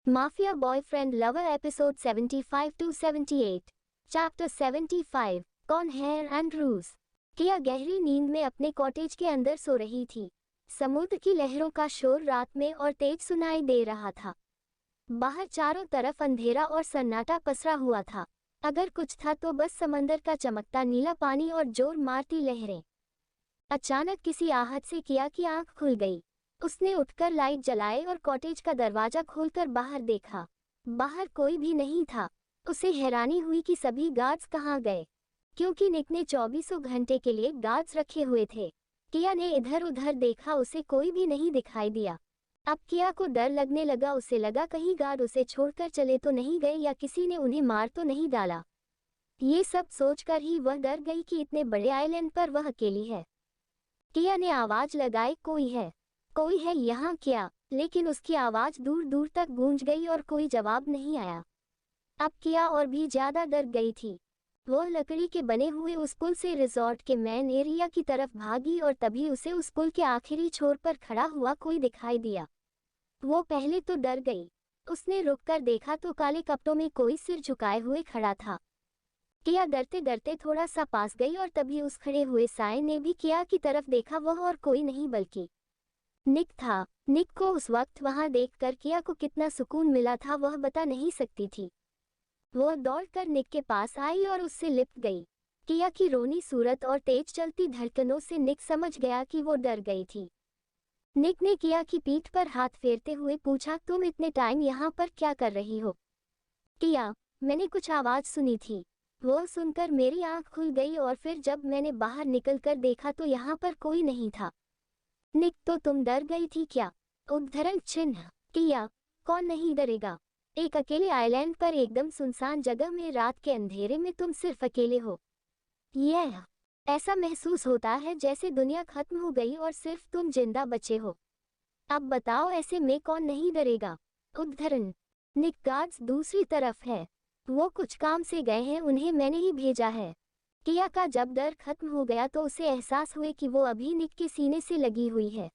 Mafia boyfriend lover episode 75 to 78। Chapter 75। कौन है Andrews. किया गहरी नींद में अपने कॉटेज के अंदर सो रही थी। समुद्र की लहरों का शोर रात में और तेज सुनाई दे रहा था। बाहर चारों तरफ अंधेरा और सन्नाटा पसरा हुआ था। अगर कुछ था तो बस समंदर का चमकता नीला पानी और जोर मारती लहरें। अचानक किसी आहट से किया की आंख खुल गई। उसने उठकर लाइट जलाए और कॉटेज का दरवाजा खोलकर बाहर देखा। बाहर कोई भी नहीं था। उसे हैरानी हुई कि सभी गार्ड्स कहाँ गए, क्योंकि निक ने 24 घंटे के लिए गार्ड्स रखे हुए थे। किया ने इधर उधर देखा, उसे कोई भी नहीं दिखाई दिया। अब किया को डर लगने लगा। उसे लगा कहीं गार्ड उसे छोड़कर चले तो नहीं गए या किसी ने उन्हें मार तो नहीं डाला। ये सब सोचकर ही वह डर गई कि इतने बड़े आइलैंड पर वह अकेली है। किया ने आवाज लगाई, कोई है यहाँ क्या? लेकिन उसकी आवाज दूर दूर तक गूंज गई और कोई जवाब नहीं आया। अब किया और भी ज्यादा डर गई थी। वो लकड़ी के बने हुए उस पुल से रिजॉर्ट के मेन एरिया की तरफ भागी और तभी उसे उस पुल के आखिरी छोर पर खड़ा हुआ कोई दिखाई दिया। वो पहले तो डर गई। उसने रुककर देखा तो काले कपड़ों में कोई सिर झुकाए हुए खड़ा था। किया डरते डरते थोड़ा सा पास गई और तभी उस खड़े हुए साए ने भी किया की तरफ देखा। वह और कोई नहीं बल्कि निक था। निक को उस वक्त वहां देखकर किया को कितना सुकून मिला था वह बता नहीं सकती थी। वो दौड़कर निक के पास आई और उससे लिपट गई। किया की रोनी सूरत और तेज चलती धड़कनों से निक समझ गया कि वो डर गई थी। निक ने किया की पीठ पर हाथ फेरते हुए पूछा, तुम इतने टाइम यहाँ पर क्या कर रही हो? किया, मैंने कुछ आवाज सुनी थी। वो सुनकर मेरी आंख खुल गई और फिर जब मैंने बाहर निकलकर देखा तो यहाँ पर कोई नहीं था। निक, तो तुम डर गई थी क्या? उद्धरण चिन्ह। किया, कौन नहीं डरेगा? एक अकेले आइलैंड पर एकदम सुनसान जगह में रात के अंधेरे में तुम सिर्फ अकेले हो। यह ऐसा महसूस होता है जैसे दुनिया खत्म हो गई और सिर्फ तुम जिंदा बचे हो। अब बताओ ऐसे में कौन नहीं डरेगा? उद्धरण। निक, गार्ड्स दूसरी तरफ है। वो कुछ काम से गए हैं, उन्हें मैंने ही भेजा है। किया का जब डर खत्म हो गया तो उसे एहसास हुए कि वो अभी निक के सीने से लगी हुई है।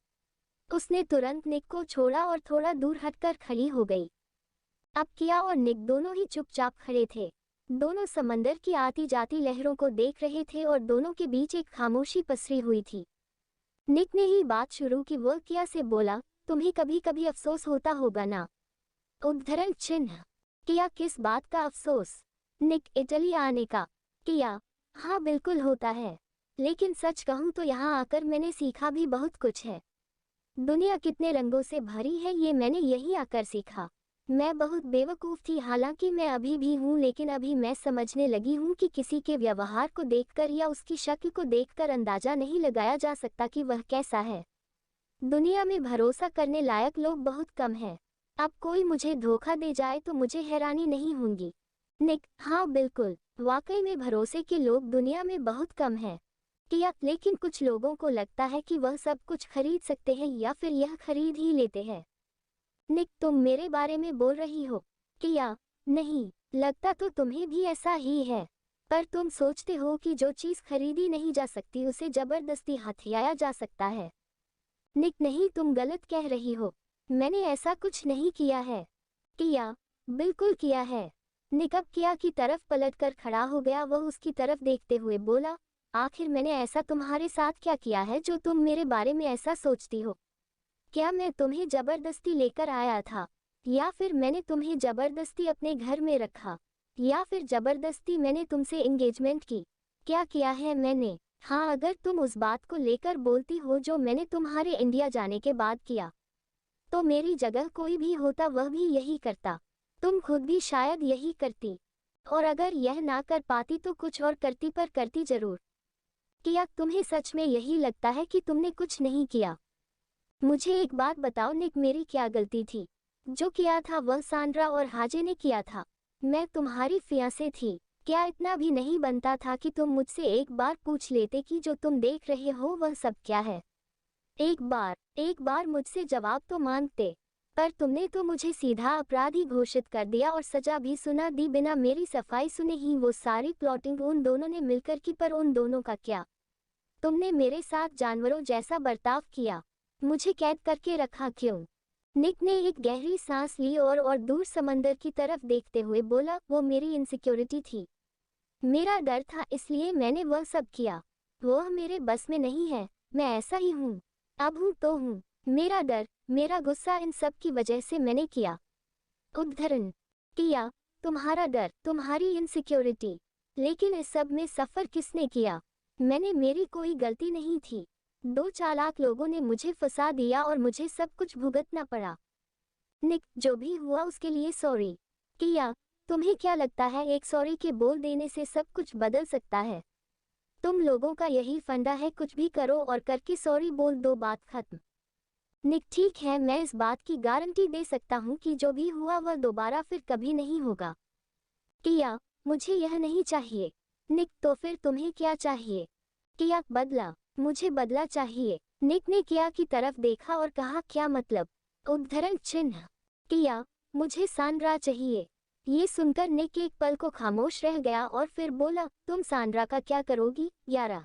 उसने तुरंत निक को छोड़ा और थोड़ा दूर हटकर खड़ी हो गई। अब किया और निक दोनों ही चुपचाप खड़े थे। दोनों समंदर की आती जाती लहरों को देख रहे थे और दोनों के बीच एक खामोशी पसरी हुई थी। निक ने ही बात शुरू की। वो किया से बोला, तुम्हें कभी कभी अफसोस होता होगा ना? उद्धरण चिन्ह। किया, किस बात का अफसोस? निक, इटली आने का। किया, हाँ बिल्कुल होता है। लेकिन सच कहूँ तो यहाँ आकर मैंने सीखा भी बहुत कुछ है। दुनिया कितने रंगों से भरी है ये मैंने यही आकर सीखा। मैं बहुत बेवकूफ़ थी, हालांकि मैं अभी भी हूँ, लेकिन अभी मैं समझने लगी हूँ कि किसी के व्यवहार को देखकर या उसकी शक्ल को देखकर अंदाजा नहीं लगाया जा सकता कि वह कैसा है। दुनिया में भरोसा करने लायक लोग बहुत कम हैं। अब कोई मुझे धोखा दे जाए तो मुझे हैरानी नहीं होगी। निक, हाँ बिल्कुल, वाकई में भरोसे के लोग दुनिया में बहुत कम हैं। किया, लेकिन कुछ लोगों को लगता है कि वह सब कुछ खरीद सकते हैं या फिर यह खरीद ही लेते हैं। निक, तुम मेरे बारे में बोल रही हो? किया, नहीं, लगता तो तुम्हें भी ऐसा ही है। पर तुम सोचते हो कि जो चीज़ खरीदी नहीं जा सकती उसे जबरदस्ती हथियाया जा सकता है। निक, नहीं, तुम गलत कह रही हो। मैंने ऐसा कुछ नहीं किया है। किया, बिल्कुल किया है। निक अब किया की तरफ पलटकर खड़ा हो गया। वह उसकी तरफ देखते हुए बोला, आखिर मैंने ऐसा तुम्हारे साथ क्या किया है जो तुम मेरे बारे में ऐसा सोचती हो? क्या मैं तुम्हें जबरदस्ती लेकर आया था, या फिर मैंने तुम्हें जबरदस्ती अपने घर में रखा, या फिर जबरदस्ती मैंने तुमसे एंगेजमेंट की? क्या किया है मैंने? हाँ, अगर तुम उस बात को लेकर बोलती हो जो मैंने तुम्हारे इंडिया जाने के बाद किया, तो मेरी जगह कोई भी होता वह भी यही करता। तुम खुद भी शायद यही करती, और अगर यह ना कर पाती तो कुछ और करती, पर करती जरूर। किया, तुम्हें सच में यही लगता है कि तुमने कुछ नहीं किया? मुझे एक बात बताओ निक, मेरी क्या गलती थी? जो किया था वह सांड्रा और हाजे ने किया था। मैं तुम्हारी फियांसे थी। क्या इतना भी नहीं बनता था कि तुम मुझसे एक बार पूछ लेते कि जो तुम देख रहे हो वह सब क्या है? एक बार मुझसे जवाब तो मांगते। पर तुमने तो मुझे सीधा अपराधी घोषित कर दिया और सजा भी सुना दी बिना मेरी सफाई सुने ही। वो सारी प्लॉटिंग उन दोनों ने मिलकर की, पर उन दोनों का क्या? तुमने मेरे साथ जानवरों जैसा बर्ताव किया। मुझे कैद करके रखा क्यों? निक ने एक गहरी सांस ली और दूर समंदर की तरफ देखते हुए बोला, वो मेरी इनसिक्योरिटी थी। मेरा डर था, इसलिए मैंने वह सब किया। वह मेरे बस में नहीं है, मैं ऐसा ही हूँ। अब हूँ तो हूँ। मेरा डर, मेरा गुस्सा, इन सब की वजह से मैंने किया। उद्धरण किया, तुम्हारा डर, तुम्हारी इनसिक्योरिटी। लेकिन इस सब में सफ़र किसने किया? मैंने, मेरी कोई गलती नहीं थी। दो चालाक लोगों ने मुझे फंसा दिया और मुझे सब कुछ भुगतना पड़ा। निक, जो भी हुआ उसके लिए सॉरी। किया, तुम्हें क्या लगता है एक सॉरी के बोल देने से सब कुछ बदल सकता है? तुम लोगों का यही फंडा है, कुछ भी करो और करके सॉरी बोल दो, बात खत्म। निक, ठीक है, मैं इस बात की गारंटी दे सकता हूँ कि जो भी हुआ वह दोबारा फिर कभी नहीं होगा। किया, मुझे यह नहीं चाहिए। निक, तो फिर तुम्हें क्या चाहिए? किया, बदला। मुझे बदला चाहिए। निक ने किया की तरफ देखा और कहा, क्या मतलब? उद्धरण चिन्ह। किया, मुझे सांड्रा चाहिए। ये सुनकर निक एक पल को खामोश रह गया और फिर बोला, तुम सांड्रा का क्या करोगी, यारा?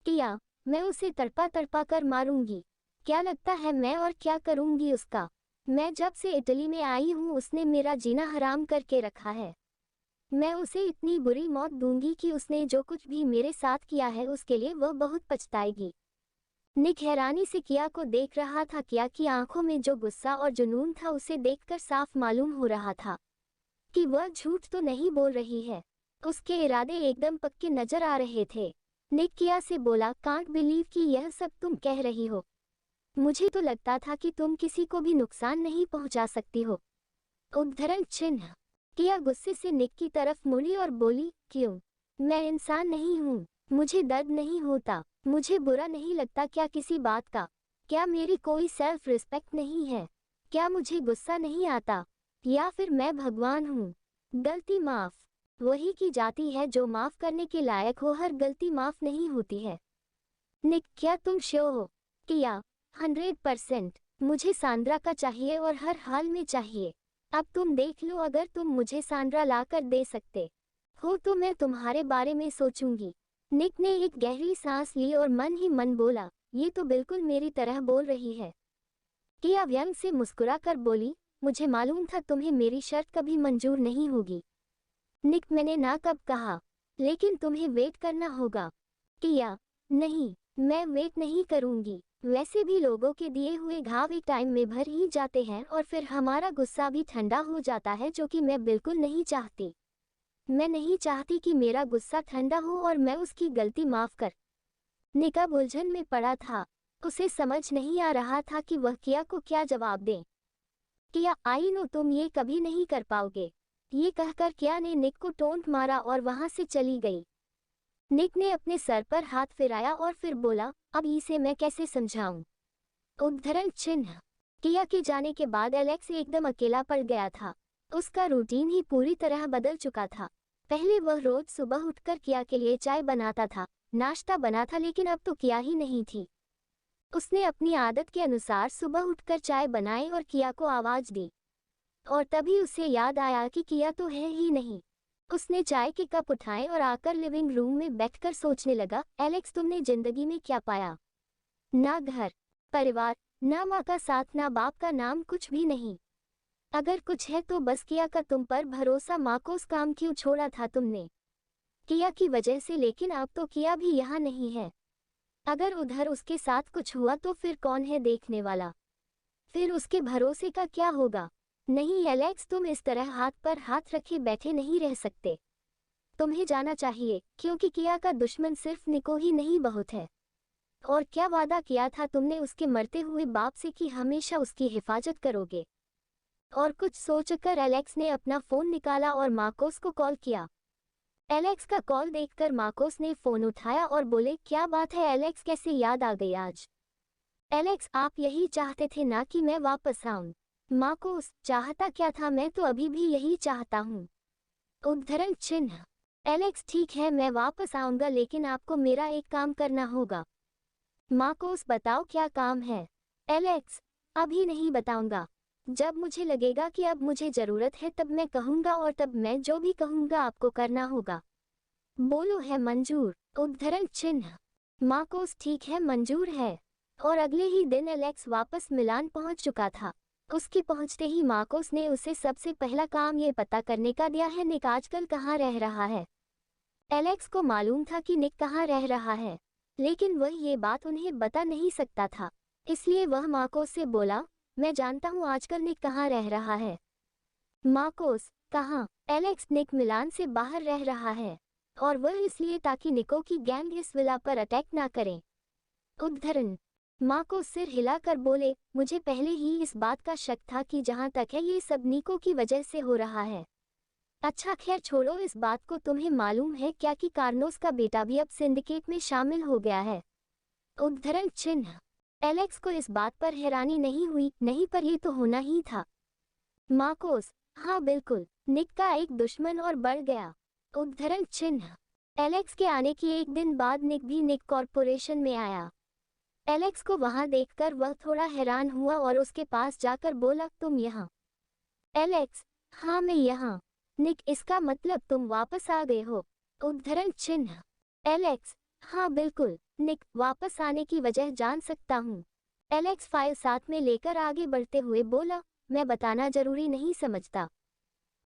किया, मैं उसे तड़पा तड़पा कर मारूंगी। क्या लगता है मैं और क्या करूंगी उसका? मैं जब से इटली में आई हूँ उसने मेरा जीना हराम करके रखा है। मैं उसे इतनी बुरी मौत दूंगी कि उसने जो कुछ भी मेरे साथ किया है उसके लिए वह बहुत पछताएगी। निक हैरानी से किया को देख रहा था। किया की आंखों में जो गुस्सा और जुनून था उसे देखकर साफ मालूम हो रहा था कि वह झूठ तो नहीं बोल रही है। उसके इरादे एकदम पक्के नजर आ रहे थे। निक किया से बोला, कांट बिलीव कि यह सब तुम कह रही हो। मुझे तो लगता था कि तुम किसी को भी नुकसान नहीं पहुंचा सकती हो। उद्धरण चिन्ह। किया गुस्से से निक की तरफ मुड़ी और बोली, क्यों? मैं इंसान नहीं हूँ। मुझे दर्द नहीं होता, मुझे बुरा नहीं लगता क्या किसी बात का? क्या मेरी कोई सेल्फ रिस्पेक्ट नहीं है? क्या मुझे गुस्सा नहीं आता? या फिर मैं भगवान हूँ? गलती माफ वही की जाती है जो माफ करने के लायक हो, हर गलती माफ नहीं होती है। निक, क्या तुम श्योर हो? किया, 100%। मुझे सांड्रा का चाहिए और हर हाल में चाहिए। अब तुम देख लो, अगर तुम मुझे सांड्रा लाकर दे सकते हो तो मैं तुम्हारे बारे में सोचूंगी। निक ने एक गहरी सांस ली और मन ही मन बोला, ये तो बिल्कुल मेरी तरह बोल रही है। किया व्यंग से मुस्कुरा कर बोली, मुझे मालूम था तुम्हें मेरी शर्त कभी मंजूर नहीं होगी। निक, मैंने ना कब कहा, लेकिन तुम्हें वेट करना होगा। किया, नहीं, मैं वेट नहीं करूंगी। वैसे भी लोगों के दिए हुए घाव एक टाइम में भर ही जाते हैं और फिर हमारा गुस्सा भी ठंडा हो जाता है, जो कि मैं बिल्कुल नहीं चाहती। मैं नहीं चाहती कि मेरा गुस्सा ठंडा हो और मैं उसकी गलती माफ कर। निका उलझन में पड़ा था। उसे समझ नहीं आ रहा था कि वह किया को क्या जवाब दे। किया, आई नो तुम ये कभी नहीं कर पाओगे। ये कहकर किया ने निक को टोंट मारा और वहां से चली गई। निक ने अपने सर पर हाथ फिराया और फिर बोला, अब इसे मैं कैसे समझाऊं? उद्धरण चिन्ह। किया के जाने के बाद एलेक्स एकदम अकेला पड़ गया था। उसका रूटीन ही पूरी तरह बदल चुका था। पहले वह रोज सुबह उठकर किया के लिए चाय बनाता था, नाश्ता बना था, लेकिन अब तो किया ही नहीं थी। उसने अपनी आदत के अनुसार सुबह उठकर चाय बनाई और किया को आवाज दी। और तभी उसे याद आया कि किया तो है ही नहीं। उसने चाय के कप उठाए और आकर लिविंग रूम में बैठकर सोचने लगा, एलेक्स, तुमने जिंदगी में क्या पाया? ना घर परिवार, ना माँ का साथ, ना बाप का नाम, कुछ भी नहीं। अगर कुछ है तो बस किया का तुम पर भरोसा। माँ को उस काम क्यों छोड़ा था तुमने? किया की वजह से, लेकिन अब तो किया भी यहाँ नहीं है। अगर उधर उसके साथ कुछ हुआ तो फिर कौन है देखने वाला? फिर उसके भरोसे का क्या होगा? नहीं एलेक्स, तुम इस तरह हाथ पर हाथ रखे बैठे नहीं रह सकते। तुम्हें जाना चाहिए, क्योंकि किया का दुश्मन सिर्फ निको ही नहीं, बहुत है। और क्या वादा किया था तुमने उसके मरते हुए बाप से कि हमेशा उसकी हिफाजत करोगे? और कुछ सोचकर एलेक्स ने अपना फोन निकाला और मार्कोस को कॉल किया। एलेक्स का कॉल देखकर मार्कोस ने फोन उठाया और बोले, क्या बात है एलेक्स, कैसे याद आ गई आज? एलेक्स, आप यही चाहते थे ना कि मैं वापस आऊं? मार्कोस, चाहता क्या था, मैं तो अभी भी यही चाहता हूं। उद्धरण चिन्ह। एलेक्स, ठीक है, मैं वापस आऊंगा, लेकिन आपको मेरा एक काम करना होगा। मार्कोस, बताओ क्या काम है? एलेक्स, अभी नहीं बताऊंगा। जब मुझे लगेगा कि अब मुझे जरूरत है तब मैं कहूंगा, और तब मैं जो भी कहूंगा आपको करना होगा। बोलो, है मंजूर? उद्धरण चिन्ह। मार्कोस, ठीक है, मंजूर है। और अगले ही दिन एलेक्स वापस मिलान पहुंच चुका था। उसके पहुंचते ही मार्कोस ने उसे सबसे पहला काम ये पता करने का दिया है निक आजकल कहाँ रह रहा है। एलेक्स को मालूम था कि निक कहाँ रह रहा है, लेकिन वह ये बात उन्हें बता नहीं सकता था। इसलिए वह मार्कोस से बोला, मैं जानता हूँ आजकल निक कहाँ रह रहा है। मार्कोस, कहाँ? एलेक्स, निक मिलान से बाहर रह रहा है, और वह इसलिए ताकि निको की गैंग इस विला पर अटैक ना करे। उद्धरण। मार्कोस सिर हिलाकर बोले, मुझे पहले ही इस बात का शक था कि जहाँ तक है ये सब निको की वजह से हो रहा है। अच्छा खैर छोड़ो इस बात को, तुम्हें मालूम है क्या कि कार्नोस का बेटा भी अब सिंडिकेट में शामिल हो गया है? उद्धरण चिन्ह। एलेक्स को इस बात पर हैरानी नहीं हुई, नहीं पर ये तो होना ही था। मार्कोस, हाँ बिल्कुल, निक का एक दुश्मन और बढ़ गया। उद्धरण चिन्ह। एलेक्स के आने की एक दिन बाद निक भी निक कॉर्पोरेशन में आया। एलेक्स को वहां देखकर वह थोड़ा हैरान हुआ और उसके पास जाकर बोला, तुम यहाँ? एलेक्स, हाँ मैं यहाँ। निक, इसका मतलब तुम वापस आ गए हो? उद्धरण चिन्ह। एलेक्स, हाँ बिल्कुल। निक, वापस आने की वजह जान सकता हूँ? एलेक्स फाइल साथ में लेकर आगे बढ़ते हुए बोला, मैं बताना जरूरी नहीं समझता।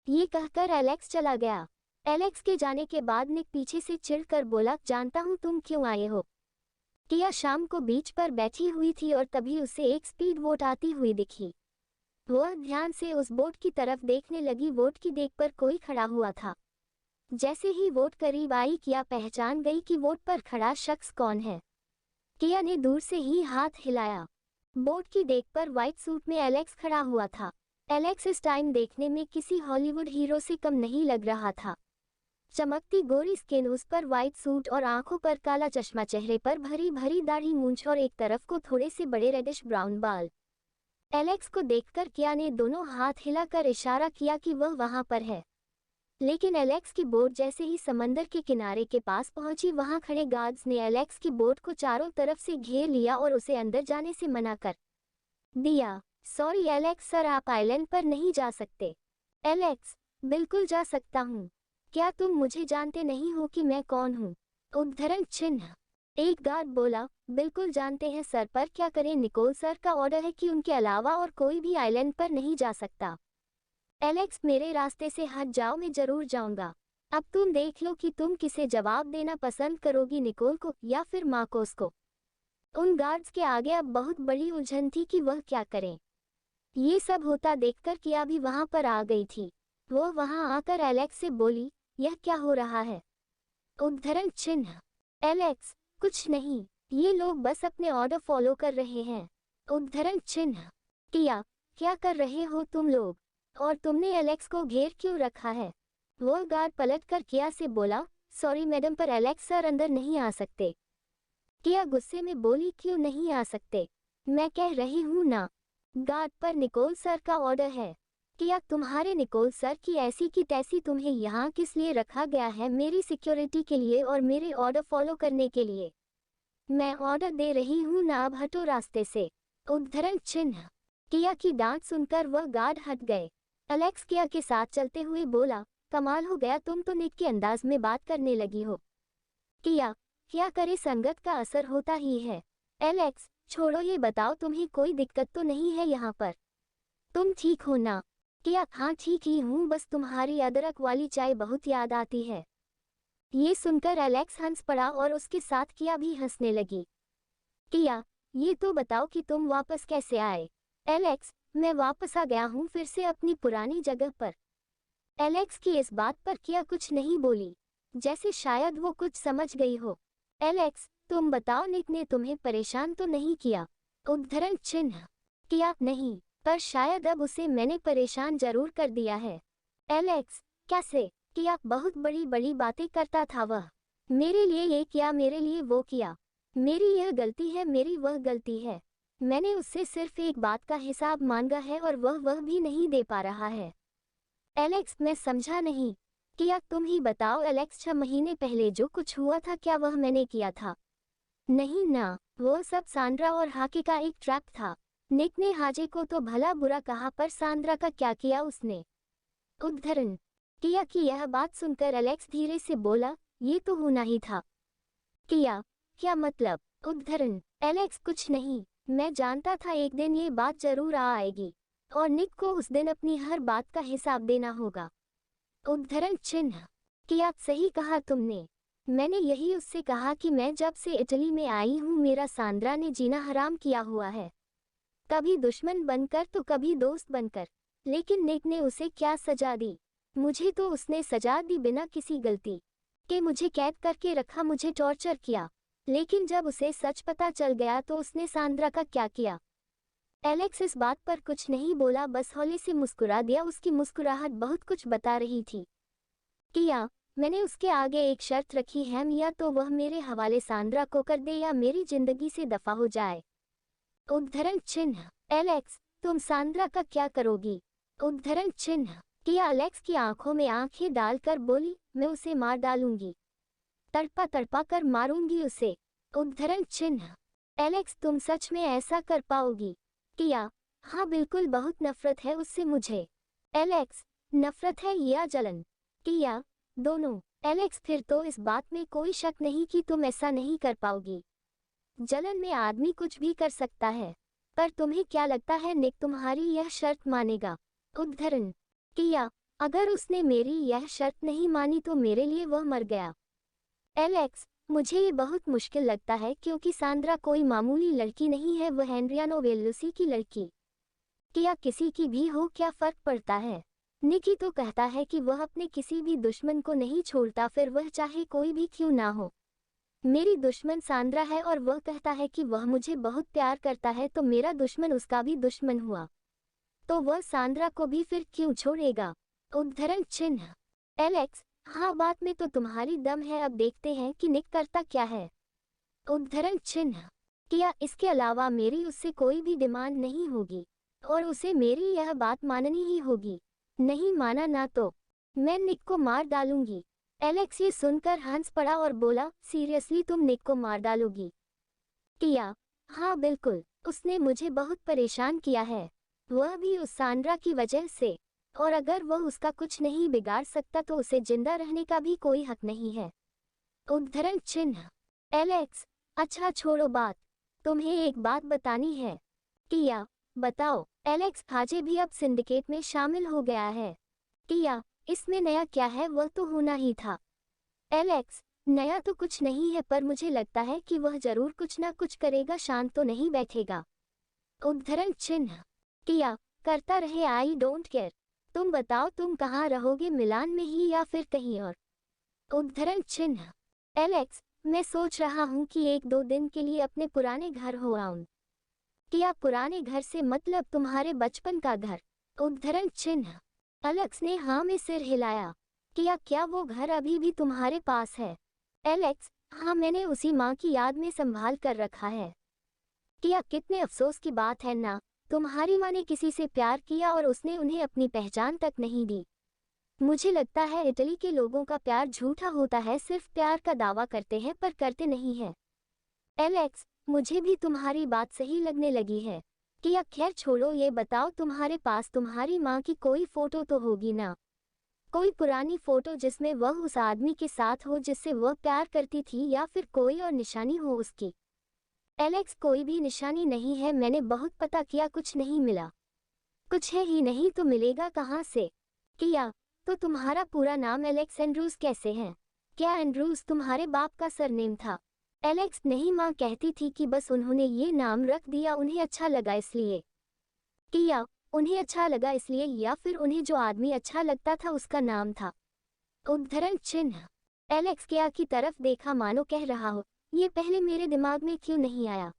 ये कहकर एलेक्स चला गया। एलेक्स के जाने के बाद निक पीछे से चिढ़कर बोला, जानता हूँ तुम क्यों आए हो। किया शाम को बीच पर बैठी हुई थी और तभी उसे एक स्पीड बोट आती हुई दिखी। वह ध्यान से उस बोट की तरफ देखने लगी। बोट की डेक पर कोई खड़ा हुआ था। जैसे ही बोट करीब आई किया पहचान गई कि बोट पर खड़ा शख्स कौन है। किया ने दूर से ही हाथ हिलाया। बोट की डेक पर व्हाइट सूट में एलेक्स खड़ा हुआ था। एलेक्स इस टाइम देखने में किसी हॉलीवुड हीरो से कम नहीं लग रहा था। चमकती गोरी स्किन, उस पर व्हाइट सूट और आंखों पर काला चश्मा, चेहरे पर भरी भरी दाढ़ी, मूंछ और एक तरफ को थोड़े से बड़े रेडिश ब्राउन बाल। एलेक्स को देखकर किया ने दोनों हाथ हिलाकर इशारा किया कि वह वहां पर है। लेकिन एलेक्स की बोट जैसे ही समंदर के किनारे के पास पहुंची, वहां खड़े गार्ड्स ने एलेक्स की बोट को चारों तरफ से घेर लिया और उसे अंदर जाने से मना कर दिया। सॉरी एलेक्स सर, आप आइलैंड पर नहीं जा सकते। एलेक्स, बिल्कुल जा सकता हूँ। क्या तुम मुझे जानते नहीं हो कि मैं कौन हूँ? उद्धरण चिन्ह। एक गार्ड बोला, बिल्कुल जानते हैं सर, पर क्या करें, निकोल सर का ऑर्डर है कि उनके अलावा और कोई भी आइलैंड पर नहीं जा सकता। एलेक्स, मेरे रास्ते से हट जाओ, मैं जरूर जाऊंगा। अब तुम देख लो कि तुम किसे जवाब देना पसंद करोगी, निकोल को या फिर मार्कोस को। उन गार्ड्स के आगे अब बहुत बड़ी उलझन थी कि वह क्या करें। ये सब होता देखकर किया भी वहां पर आ गई थी। वो वहां आकर एलेक्स से बोली, यह क्या हो रहा है? उद्धरण चिन्ह। एलेक्स, कुछ नहीं, ये लोग बस अपने ऑर्डर फॉलो कर रहे हैं। उद्धरण चिन्ह। किया, क्या कर रहे हो तुम लोग? और तुमने एलेक्स को घेर क्यों रखा है? वो गार्ड पलटकर किया से बोला, सॉरी मैडम, पर एलेक्स सर अंदर नहीं आ सकते। किया गुस्से में बोली, क्यों नहीं आ सकते? मैं कह रही हूँ ना। गार्ड, पर निकोल सर का ऑर्डर है। किया, तुम्हारे निकोल सर की ऐसी की तैसी, तुम्हें यहाँ किस लिए रखा गया है? मेरी सिक्योरिटी के लिए और मेरे ऑर्डर फॉलो करने के लिए। मैं ऑर्डर दे रही हूँ ना, अब हटो रास्ते से। उद्धरण चिन्ह। किया की डांट सुनकर वह गार्ड हट गए। एलेक्स किया के साथ चलते हुए बोला, कमाल हो गया, तुम तो निक के अंदाज में बात करने लगी हो। किया, क्या करे, संगत का असर होता ही है। एलेक्स, छोड़ो ये बताओ, तुम्हें कोई दिक्कत तो नहीं है यहाँ पर? तुम ठीक हो ना? किया, हाँ ठीक ही हूँ, बस तुम्हारी अदरक वाली चाय बहुत याद आती है। ये सुनकर एलेक्स हंस पड़ा और उसके साथ किया भी हंसने लगी। किया, ये तो बताओ कि तुम वापस कैसे आए? एलेक्स, मैं वापस आ गया हूँ फिर से अपनी पुरानी जगह पर। एलेक्स की इस बात पर किया कुछ नहीं बोली, जैसे शायद वो कुछ समझ गई हो। एलेक्स, तुम बताओ, निक ने तुम्हें परेशान तो नहीं किया? उद्धरण चिन्ह। किया, नहीं, पर शायद अब उसे मैंने परेशान जरूर कर दिया है। एलेक्स, कैसे? किया, बहुत बड़ी बड़ी बातें करता था वह। मेरे लिए ये किया, मेरे लिए वो किया। मेरी यह गलती है, मेरी वह गलती है। मैंने उससे सिर्फ एक बात का हिसाब मांगा है और वह भी नहीं दे पा रहा है। एलेक्स, मैं समझा नहीं। किया, तुम ही बताओ एलेक्स, 6 महीने पहले जो कुछ हुआ था क्या वह मैंने किया था? नहीं ना, वो सब सांड्रा और हाके का एक ट्रैप था। निक ने हाजे को तो भला बुरा कहा, पर सांड्रा का क्या किया उसने? उद्धरण। किया की यह बात सुनकर एलेक्स धीरे से बोला, ये तो होना ही था। किया, क्या मतलब? उद्धरण। एलेक्स, कुछ नहीं, मैं जानता था एक दिन ये बात जरूर आ आएगी। और निक को उस दिन अपनी हर बात का हिसाब देना होगा। उद्धरण चिन्ह। क्या सही कहा तुमने। मैंने यही उससे कहा कि मैं जब से इटली में आई हूँ मेरा सांद्रा ने जीना हराम किया हुआ है, कभी दुश्मन बनकर तो कभी दोस्त बनकर। लेकिन निक ने उसे क्या सजा दी। मुझे तो उसने सजा दी बिना किसी गलती के। मुझे कैद करके रखा, मुझे टॉर्चर किया। लेकिन जब उसे सच पता चल गया तो उसने सांद्रा का क्या किया। एलेक्स इस बात पर कुछ नहीं बोला, बस हौले से मुस्कुरा दिया। उसकी मुस्कुराहट बहुत कुछ बता रही थी। किया, मैंने उसके आगे एक शर्त रखी है, या तो वह मेरे हवाले सांद्रा को कर दे या मेरी जिंदगी से दफा हो जाए। उद्धरण चिन्ह। एलेक्स, तुम सांद्रा का क्या करोगी। उद्धरण चिन्ह। किया एलेक्स की आंखों में आंखें डालकर बोली, मैं उसे मार डालूंगी, तड़पा तड़पा कर मारूंगी उसे। उद्धरण चिन्ह। एलेक्स, तुम सच में ऐसा कर पाओगी। किया, हाँ बिल्कुल, बहुत नफरत है उससे मुझे। एलेक्स, नफरत है या जलन। किया, दोनों। एलेक्स, फिर तो इस बात में कोई शक नहीं कि तुम ऐसा नहीं कर पाओगी। जलन में आदमी कुछ भी कर सकता है। पर तुम्हें क्या लगता है निक तुम्हारी यह शर्त मानेगा। उद्धरण। किया, अगर उसने मेरी यह शर्त नहीं मानी तो मेरे लिए वह मर गया। एलेक्स, मुझे ये बहुत मुश्किल लगता है क्योंकि सांद्रा कोई मामूली लड़की नहीं है, वह एंड्रियानो वेल्लुसी की लड़की। किया, किसी की भी हो क्या फर्क पड़ता है। निकी तो कहता है कि वह अपने किसी भी दुश्मन को नहीं छोड़ता, फिर वह चाहे कोई भी क्यों ना हो। मेरी दुश्मन सांद्रा है और वह कहता है कि वह मुझे बहुत प्यार करता है, तो मेरा दुश्मन उसका भी दुश्मन हुआ तो वह सांद्रा को भी फिर क्यों छोड़ेगा। उद्धरण चिन्ह। एलेक्स, हाँ बात में तो तुम्हारी दम है, अब देखते हैं कि निक करता क्या है। उद्धरण चिन्ह। किया, इसके अलावा मेरी उससे कोई भी डिमांड नहीं होगी और उसे मेरी यह बात माननी ही होगी। नहीं माना ना तो मैं निक को मार डालूंगी। एलेक्स ये सुनकर हंस पड़ा और बोला, सीरियसली तुम निक को मार डालोगी। किया, हाँ बिल्कुल, उसने मुझे बहुत परेशान किया है, वह भी उस सांड्रा की वजह से। और अगर वह उसका कुछ नहीं बिगाड़ सकता तो उसे जिंदा रहने का भी कोई हक नहीं है। उद्धरण चिन्ह। एलेक्स, अच्छा छोड़ो बात, तुम्हें एक बात बतानी है। किया, बताओ। एलेक्स, खाजे भी अब सिंडिकेट में शामिल हो गया है। किया, इसमें नया क्या है, वह तो होना ही था। एलेक्स, नया तो कुछ नहीं है, पर मुझे लगता है कि वह जरूर कुछ ना कुछ करेगा, शांत तो नहीं बैठेगा। उद्धरण चिन्ह। किया, करता रहे, आई डोंट केयर। तुम बताओ, तुम कहाँ रहोगे, मिलान में ही या फिर कहीं और। उद्धरण चिन्ह। एलेक्स, मैं सोच रहा हूँ कि 1-2 दिन के लिए अपने पुराने घर हो आऊं। किया, पुराने घर से मतलब तुम्हारे बचपन का घर। उद्धरण चिन्ह। एलेक्स ने हाँ में सिर हिलाया। किया, क्या वो घर अभी भी तुम्हारे पास है। एलेक्स, हाँ, मैंने उसी माँ की याद में संभाल कर रखा है। किया, कितने अफसोस की बात है ना, तुम्हारी माँ ने किसी से प्यार किया और उसने उन्हें अपनी पहचान तक नहीं दी। मुझे लगता है इटली के लोगों का प्यार झूठा होता है, सिर्फ प्यार का दावा करते हैं पर करते नहीं हैं। एलेक्स, मुझे भी तुम्हारी बात सही लगने लगी है। किया, खैर छोड़ो, ये बताओ, तुम्हारे पास तुम्हारी माँ की कोई फोटो तो होगी ना, कोई पुरानी फोटो जिसमें वह उस आदमी के साथ हो जिससे वह प्यार करती थी, या फिर कोई और निशानी हो उसकी। एलेक्स, कोई भी निशानी नहीं है, मैंने बहुत पता किया, कुछ नहीं मिला। कुछ है ही नहीं तो मिलेगा कहाँ से। किया, तो तुम्हारा पूरा नाम एलेक्स एंड्रूज कैसे है। क्या एंड्रूज तुम्हारे बाप का सरनेम था। एलेक्स, नहीं, माँ कहती थी कि बस उन्होंने ये नाम रख दिया, उन्हें अच्छा लगा इसलिए। किया, उन्हें अच्छा लगा इसलिए या फिर उन्हें जो आदमी अच्छा लगता था उसका नाम था। उद्धरण चिन्ह। एलेक्स किया की तरफ देखा मानो कह रहा हो, ये पहले मेरे दिमाग में क्यों नहीं आया।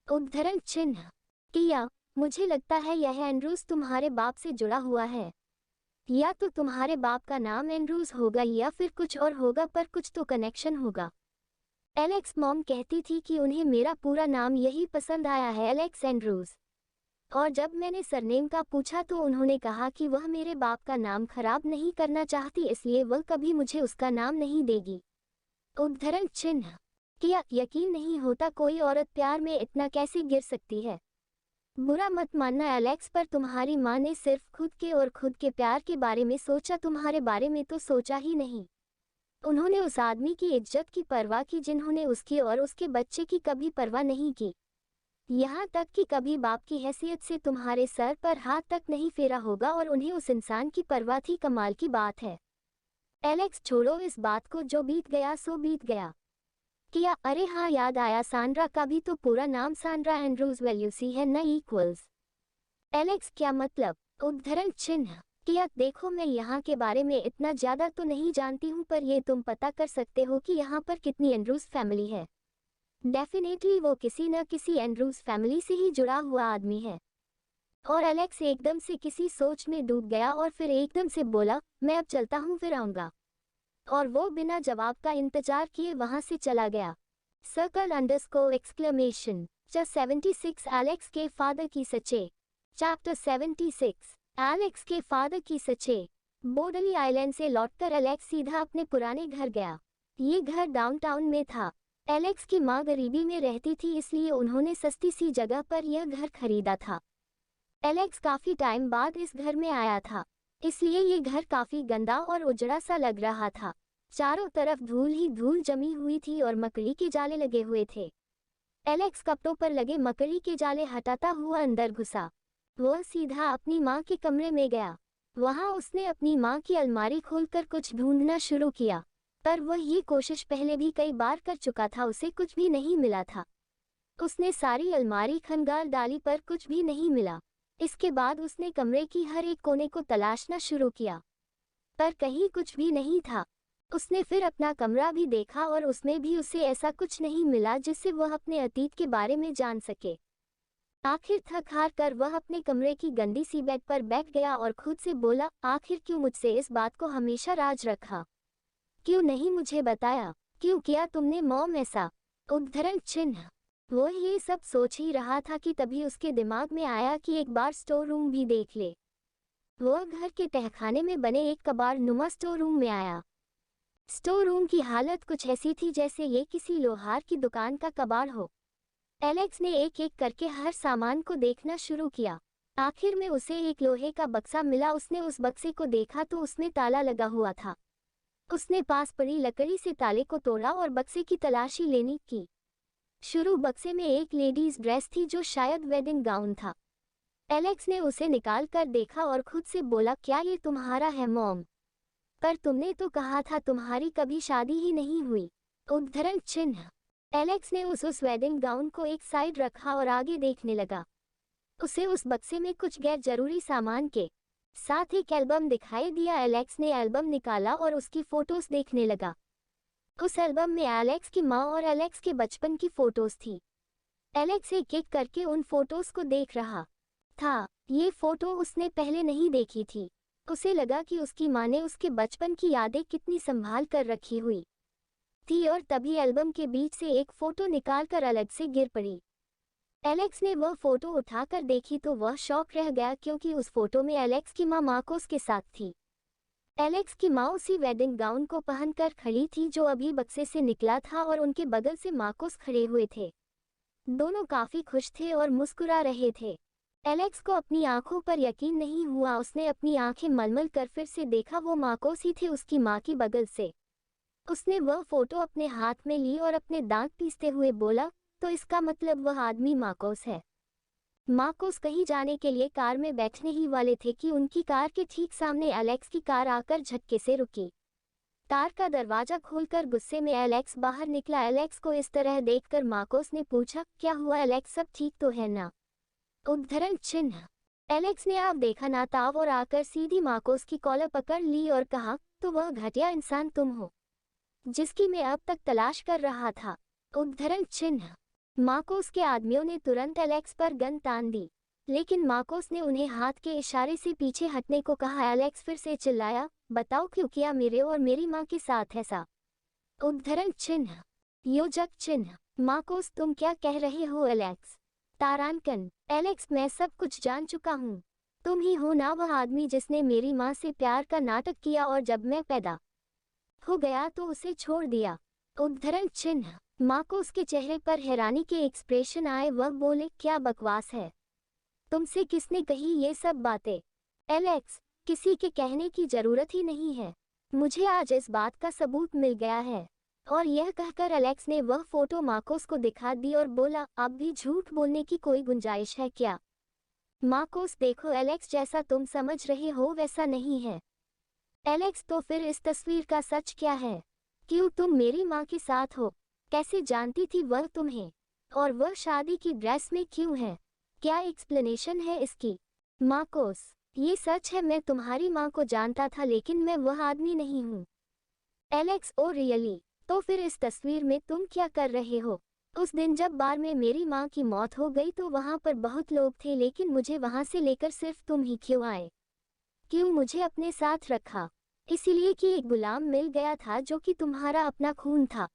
उद्धरण चिन्ह। किया, मुझे लगता है यह एंड्रूज तुम्हारे बाप से जुड़ा हुआ है, या तो तुम्हारे बाप का नाम एंड्रूज होगा या फिर कुछ और होगा, पर कुछ तो कनेक्शन होगा। एलेक्स, मॉम कहती थी कि उन्हें मेरा पूरा नाम यही पसंद आया है, एलेक्स एंड्रूज। और जब मैंने सरनेम का पूछा तो उन्होंने कहा कि वह मेरे बाप का नाम खराब नहीं करना चाहती, इसलिए वह कभी मुझे उसका नाम नहीं देगी। उद्धरण चिन्ह। किया, यकीन नहीं होता, कोई औरत प्यार में इतना कैसे गिर सकती है। बुरा मत मानना एलेक्स, पर तुम्हारी माँ ने सिर्फ खुद के और खुद के प्यार के बारे में सोचा, तुम्हारे बारे में तो सोचा ही नहीं। उन्होंने उस आदमी की इज्जत की परवाह की जिन्होंने उसकी और उसके बच्चे की कभी परवाह नहीं की। यहाँ तक कि कभी बाप की हैसियत से तुम्हारे सर पर हाथ तक नहीं फेरा होगा और उन्हें उस इंसान की परवाह थी। कमाल की बात है। एलेक्स, छोड़ो इस बात को, जो बीत गया सो बीत गया। किया, अरे हाँ याद आया, सांड्रा का भी तो पूरा नाम सांड्रा एंड्रूज वेल्यूसी है न इक्वल्स। एलेक्स, क्या मतलब? उद्धरण चिन्ह। किया, देखो मैं यहाँ के बारे में इतना ज्यादा तो नहीं जानती हूँ, पर ये तुम पता कर सकते हो कि यहाँ पर कितनी एंड्रूज फैमिली है। डेफिनेटली वो किसी न किसी एंड्रूज फैमिली से ही जुड़ा हुआ आदमी है। और एलेक्स एकदम से किसी सोच में डूब गया और फिर एकदम से बोला, मैं अब चलता हूँ, फिर आऊंगा। और वो बिना जवाब का इंतजार किए वहां से चला गया। Circle underscore exclamation. Chapter 76 Alex के फादर की सच्चे। चैप्टर 76 एलेक्स के फादर की सच्चे। बोर्डली आइलैंड से लौटकर एलेक्स सीधा अपने पुराने घर गया। ये घर डाउनटाउन में था। एलेक्स की माँ गरीबी में रहती थी, इसलिए उन्होंने सस्ती सी जगह पर यह घर खरीदा था। एलेक्स काफी टाइम बाद इस घर में आया था, इसलिए ये घर काफी गंदा और उजड़ा सा लग रहा था। चारों तरफ धूल ही धूल जमी हुई थी और मकड़ी के जाले लगे हुए थे। एलेक्स कपड़ों पर लगे मकड़ी के जाले हटाता हुआ अंदर घुसा। वह सीधा अपनी माँ के कमरे में गया। वहां उसने अपनी माँ की अलमारी खोलकर कुछ ढूंढना शुरू किया, पर वह ये कोशिश पहले भी कई बार कर चुका था, उसे कुछ भी नहीं मिला था। उसने सारी अलमारी खंगाल डाली पर कुछ भी नहीं मिला। इसके बाद उसने कमरे की हर एक कोने को तलाशना शुरू किया, पर कहीं कुछ भी नहीं था। उसने फिर अपना कमरा भी देखा और उसमें भी उसे ऐसा कुछ नहीं मिला जिससे वह अपने अतीत के बारे में जान सके। आखिर थक हार कर वह अपने कमरे की गंदी सी बेड पर बैठ गया और खुद से बोला, आखिर क्यों मुझसे इस बात को हमेशा राज रखा? क्यों नहीं मुझे बताया? क्यों किया तुमने मॉम ऐसा? उद्धरण चिन्ह। वो ये सब सोच ही रहा था कि तभी उसके दिमाग में आया कि एक बार स्टोर रूम भी देख ले। वह घर के तहखाने में बने एक कबाड़ नुमा स्टोर रूम में आया। स्टोर रूम की हालत कुछ ऐसी थी जैसे ये किसी लोहार की दुकान का कबाड़ हो। एलेक्स ने एक एक करके हर सामान को देखना शुरू किया। आखिर में उसे एक लोहे का बक्सा मिला। उसने उस बक्से को देखा तो उसमें ताला लगा हुआ था। उसने पास पड़ी लकड़ी से ताले को तोड़ा और बक्से की तलाशी लेने की शुरू। बक्से में एक लेडीज ड्रेस थी जो शायद वेडिंग गाउन था। एलेक्स ने उसे निकाल कर देखा और खुद से बोला, क्या ये तुम्हारा है मॉम? पर तुमने तो कहा था तुम्हारी कभी शादी ही नहीं हुई। उद्धरण चिन्ह। एलेक्स ने उस वेडिंग गाउन को एक साइड रखा और आगे देखने लगा। उसे उस बक्से में कुछ गैर जरूरी सामान के साथ एक एल्बम दिखाई दिया। एलेक्स ने एल्बम निकाला और उसकी फोटोज देखने लगा। उस एल्बम में एलेक्स की माँ और एलेक्स के बचपन की फोटोज थी। एलेक्स एक एक करके उन फोटोज को देख रहा था। ये फोटो उसने पहले नहीं देखी थी। उसे लगा कि उसकी माँ ने उसके बचपन की यादें कितनी संभाल कर रखी हुई थी, और तभी एल्बम के बीच से एक फोटो निकालकर अलग से गिर पड़ी। एलेक्स ने वह फोटो उठाकर देखी तो वह शॉक रह गया, क्योंकि उस फोटो में एलेक्स की माँ मार्कोस के साथ थी। एलेक्स की माँ उसी वेडिंग गाउन को पहनकर खड़ी थी जो अभी बक्से से निकला था, और उनके बगल से मार्कोस खड़े हुए थे। दोनों काफी खुश थे और मुस्कुरा रहे थे। एलेक्स को अपनी आंखों पर यकीन नहीं हुआ। उसने अपनी आंखें मलमल कर फिर से देखा, वो मार्कोस ही थे उसकी माँ की बगल से। उसने वह फोटो अपने हाथ में ली और अपने दांत पीसते हुए बोला, तो इसका मतलब वह आदमी मार्कोस है। मार्कोस कहीं जाने के लिए कार में बैठने ही वाले थे कि उनकी कार के ठीक सामने एलेक्स की कार आकर झटके से रुकी। कार का दरवाजा खोलकर गुस्से में एलेक्स बाहर निकला। एलेक्स को इस तरह देखकर मार्कोस ने पूछा, क्या हुआ एलेक्स, सब ठीक तो है ना? उद्धरण चिन्ह। एलेक्स ने आप देखा ना ताव और आकर सीधी मार्कोस की कॉलर पकड़ ली और कहा, तो वह घटिया इंसान तुम हो जिसकी मैं अब तक तलाश कर रहा था। उद्धरण चिन्ह। मार्कोस के आदमियों ने तुरंत एलेक्स पर गन तान दी, लेकिन मार्कोस ने उन्हें हाथ के इशारे से पीछे हटने को कहा। एलेक्स फिर से चिल्लाया, बताओ क्यों किया मेरे और मेरी माँ के साथ ऐसा? उद्धरण चिन्ह। योजक चिन्ह। मार्कोस तुम क्या कह रहे हो एलेक्स? तारांकन। एलेक्स मैं सब कुछ जान चुका हूँ। तुम ही हो ना वह आदमी जिसने मेरी माँ से प्यार का नाटक किया और जब मैं पैदा हो गया तो उसे छोड़ दिया। उद्धरण चिन्ह। मार्कोस के चेहरे पर हैरानी के एक्सप्रेशन आए। वह बोले, क्या बकवास है? तुमसे किसने कही ये सब बातें? एलेक्स, किसी के कहने की जरूरत ही नहीं है। मुझे आज इस बात का सबूत मिल गया है। और यह कहकर एलेक्स ने वह फोटो मार्कोस को दिखा दी और बोला, अब भी झूठ बोलने की कोई गुंजाइश है क्या? मार्कोस, देखो एलेक्स, जैसा तुम समझ रहे हो वैसा नहीं है। एलेक्स, तो फिर इस तस्वीर का सच क्या है? क्यों तुम मेरी माँ के साथ हो? कैसे जानती थी वह तुम्हें? और वह शादी की ड्रेस में क्यों है? क्या एक्सप्लेनेशन है इसकी? मार्कोस, ये सच है, मैं तुम्हारी माँ को जानता था लेकिन मैं वह आदमी नहीं हूँ। Alex, oh really? तो फिर इस तस्वीर में तुम क्या कर रहे हो? उस दिन जब बार में मेरी माँ की मौत हो गई तो वहाँ पर बहुत लोग थे, लेकिन मुझे वहाँ से लेकर सिर्फ तुम ही क्यों आए? क्यों मुझे अपने साथ रखा? इसीलिए कि एक गुलाम मिल गया था जो कि तुम्हारा अपना खून था।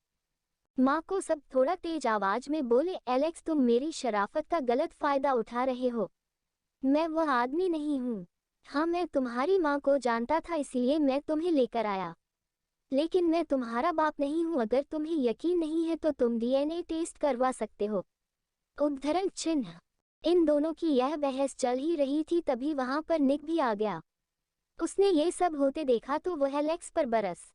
मार्कोस अब थोड़ा तेज आवाज में बोले, एलेक्स, तुम मेरी शराफत का गलत फायदा उठा रहे हो। मैं वह आदमी नहीं हूँ। हाँ, मैं तुम्हारी माँ को जानता था, इसीलिए मैं तुम्हें लेकर आया, लेकिन मैं तुम्हारा बाप नहीं हूँ। अगर तुम्हें यकीन नहीं है तो तुम डीएनए टेस्ट करवा सकते हो। उद्धरण चिन्ह। इन दोनों की यह बहस चल ही रही थी, तभी वहां पर निक भी आ गया। उसने ये सब होते देखा तो वह एलेक्स पर बरस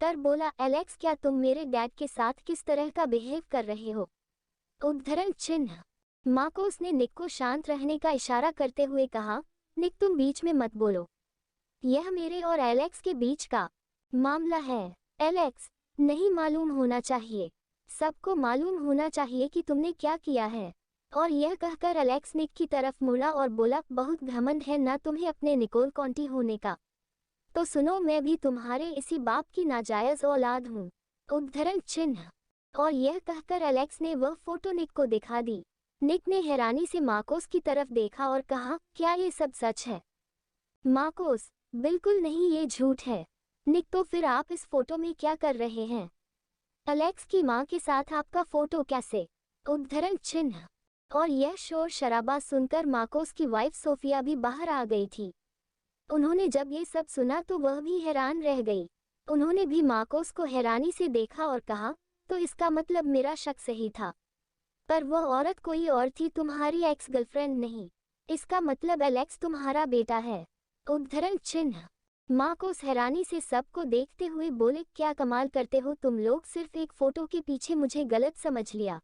कर बोला, एलेक्स, क्या तुम मेरे डैड के साथ किस तरह का बिहेव कर रहे हो? उद्धरण चिन्ह। मार्कोस ने निक को शांत रहने का इशारा करते हुए कहा, निक, तुम बीच में मत बोलो। यह मेरे और एलेक्स के बीच का मामला है। एलेक्स, नहीं मालूम होना चाहिए, सबको मालूम होना चाहिए कि तुमने क्या किया है। और यह कहकर एलेक्स निक की तरफ मुड़ा और बोला, बहुत घमंड है ना तुम्हें अपने निकोल कॉन्टी होने का? तो सुनो, मैं भी तुम्हारे इसी बाप की नाजायज औलाद हूँ। उद्धरण चिन्ह। और यह कहकर एलेक्स ने वह फोटो निक को दिखा दी। निक ने हैरानी से मार्कोस की तरफ देखा और कहा, क्या ये सब सच है? मार्कोस, बिल्कुल नहीं, ये झूठ है। निक, तो फिर आप इस फोटो में क्या कर रहे हैं? एलेक्स की माँ के साथ आपका फोटो कैसे? उद्धरण चिन्ह। और यह शोर शराबा सुनकर मार्कोस की वाइफ सोफिया भी बाहर आ गई थी। उन्होंने जब ये सब सुना तो वह भी हैरान रह गई। उन्होंने भी मार्कोस को हैरानी से देखा और कहा, तो इसका मतलब मेरा शक सही था। पर वह औरत कोई और थी, तुम्हारी एक्स गर्लफ्रेंड नहीं। इसका मतलब एलेक्स तुम्हारा बेटा है। उद्धरण चिन्ह। मार्कोस हैरानी से सबको देखते हुए बोले, क्या कमाल करते हो तुम लोग, सिर्फ एक फोटो के पीछे मुझे गलत समझ लिया।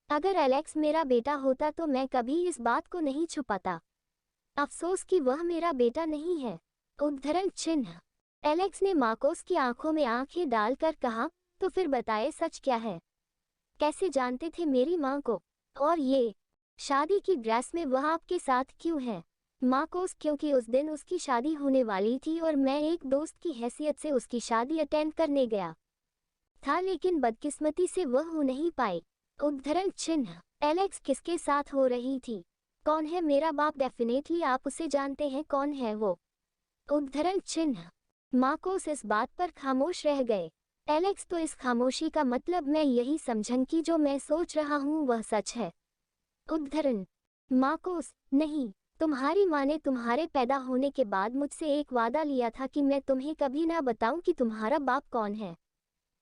अगर एलेक्स मेरा बेटा होता तो मैं कभी इस बात को नहीं छुपाता। अफसोस कि वह मेरा बेटा नहीं है। उद्धरण चिन्ह। एलेक्स ने मार्कोस की आंखों में आंखें डालकर कहा, तो फिर बताए सच क्या है? कैसे जानते थे मेरी माँ को? और ये शादी की ड्रेस में वह आपके साथ क्यों है? मार्कोस, क्योंकि उस दिन उसकी शादी होने वाली थी और मैं एक दोस्त की हैसियत से उसकी शादी अटेंड करने गया था, लेकिन बदकिस्मती से वह हो नहीं पाई। उद्धरण चिन्ह। एलेक्स किसके साथ हो रही थी? कौन है मेरा बाप? डेफिनेटली आप उसे जानते हैं, कौन है वो? उद्धरण चिन्ह। मार्कोस इस बात पर खामोश रह गए। एलेक्स, तो इस खामोशी का मतलब मैं यही समझूं कि जो मैं सोच रहा हूँ वह सच है। उद्धरण। मार्कोस, नहीं, तुम्हारी माँ ने तुम्हारे पैदा होने के बाद मुझसे एक वादा लिया था कि मैं तुम्हें कभी ना बताऊं कि तुम्हारा बाप कौन है।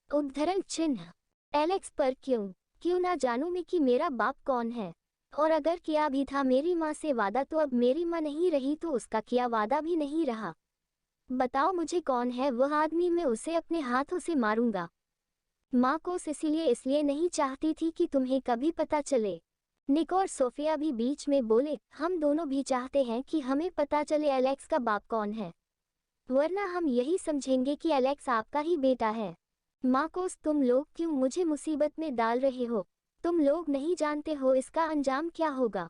उद्धरण चिन्ह। एलेक्स, पर क्यों ना जानूं मैं कि मेरा बाप कौन है? और अगर किया भी था मेरी माँ से वादा तो अब मेरी माँ नहीं रही तो उसका किया वादा भी नहीं रहा। बताओ मुझे कौन है वह आदमी, मैं उसे अपने हाथों से मारूंगा। मार्कोस, इसलिए नहीं चाहती थी कि तुम्हें कभी पता चले। निक और सोफिया भी बीच में बोले, हम दोनों भी चाहते हैं कि हमें पता चले एलेक्स का बाप कौन है, वरना हम यही समझेंगे कि एलेक्स आपका ही बेटा है। मार्कोस, तुम लोग क्यों मुझे मुसीबत में डाल रहे हो? तुम लोग नहीं जानते हो इसका अंजाम क्या होगा।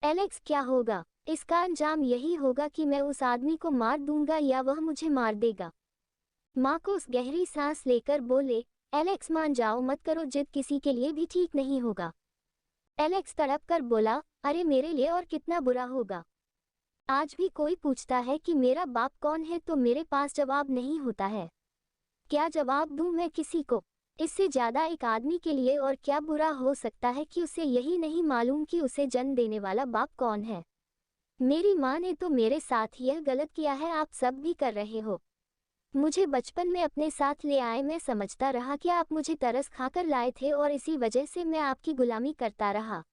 एलेक्स, क्या होगा? इसका अंजाम यही होगा कि मैं उस आदमी को मार दूंगा या वह मुझे मार देगा। मार्कोस गहरी सांस लेकर बोले, एलेक्स मान जाओ, मत करो जिद, किसी के लिए भी ठीक नहीं होगा। एलेक्स तड़प कर बोला, अरे मेरे लिए और कितना बुरा होगा। आज भी कोई पूछता है कि मेरा बाप कौन है तो मेरे पास जवाब नहीं होता है। क्या जवाब दूं मैं किसी को? इससे ज्यादा एक आदमी के लिए और क्या बुरा हो सकता है कि उसे यही नहीं मालूम कि उसे जन्म देने वाला बाप कौन है। मेरी माँ ने तो मेरे साथ यह गलत किया है, आप सब भी कर रहे हो। मुझे बचपन में अपने साथ ले आए, मैं समझता रहा कि आप मुझे तरस खाकर लाए थे और इसी वजह से मैं आपकी गुलामी करता रहा,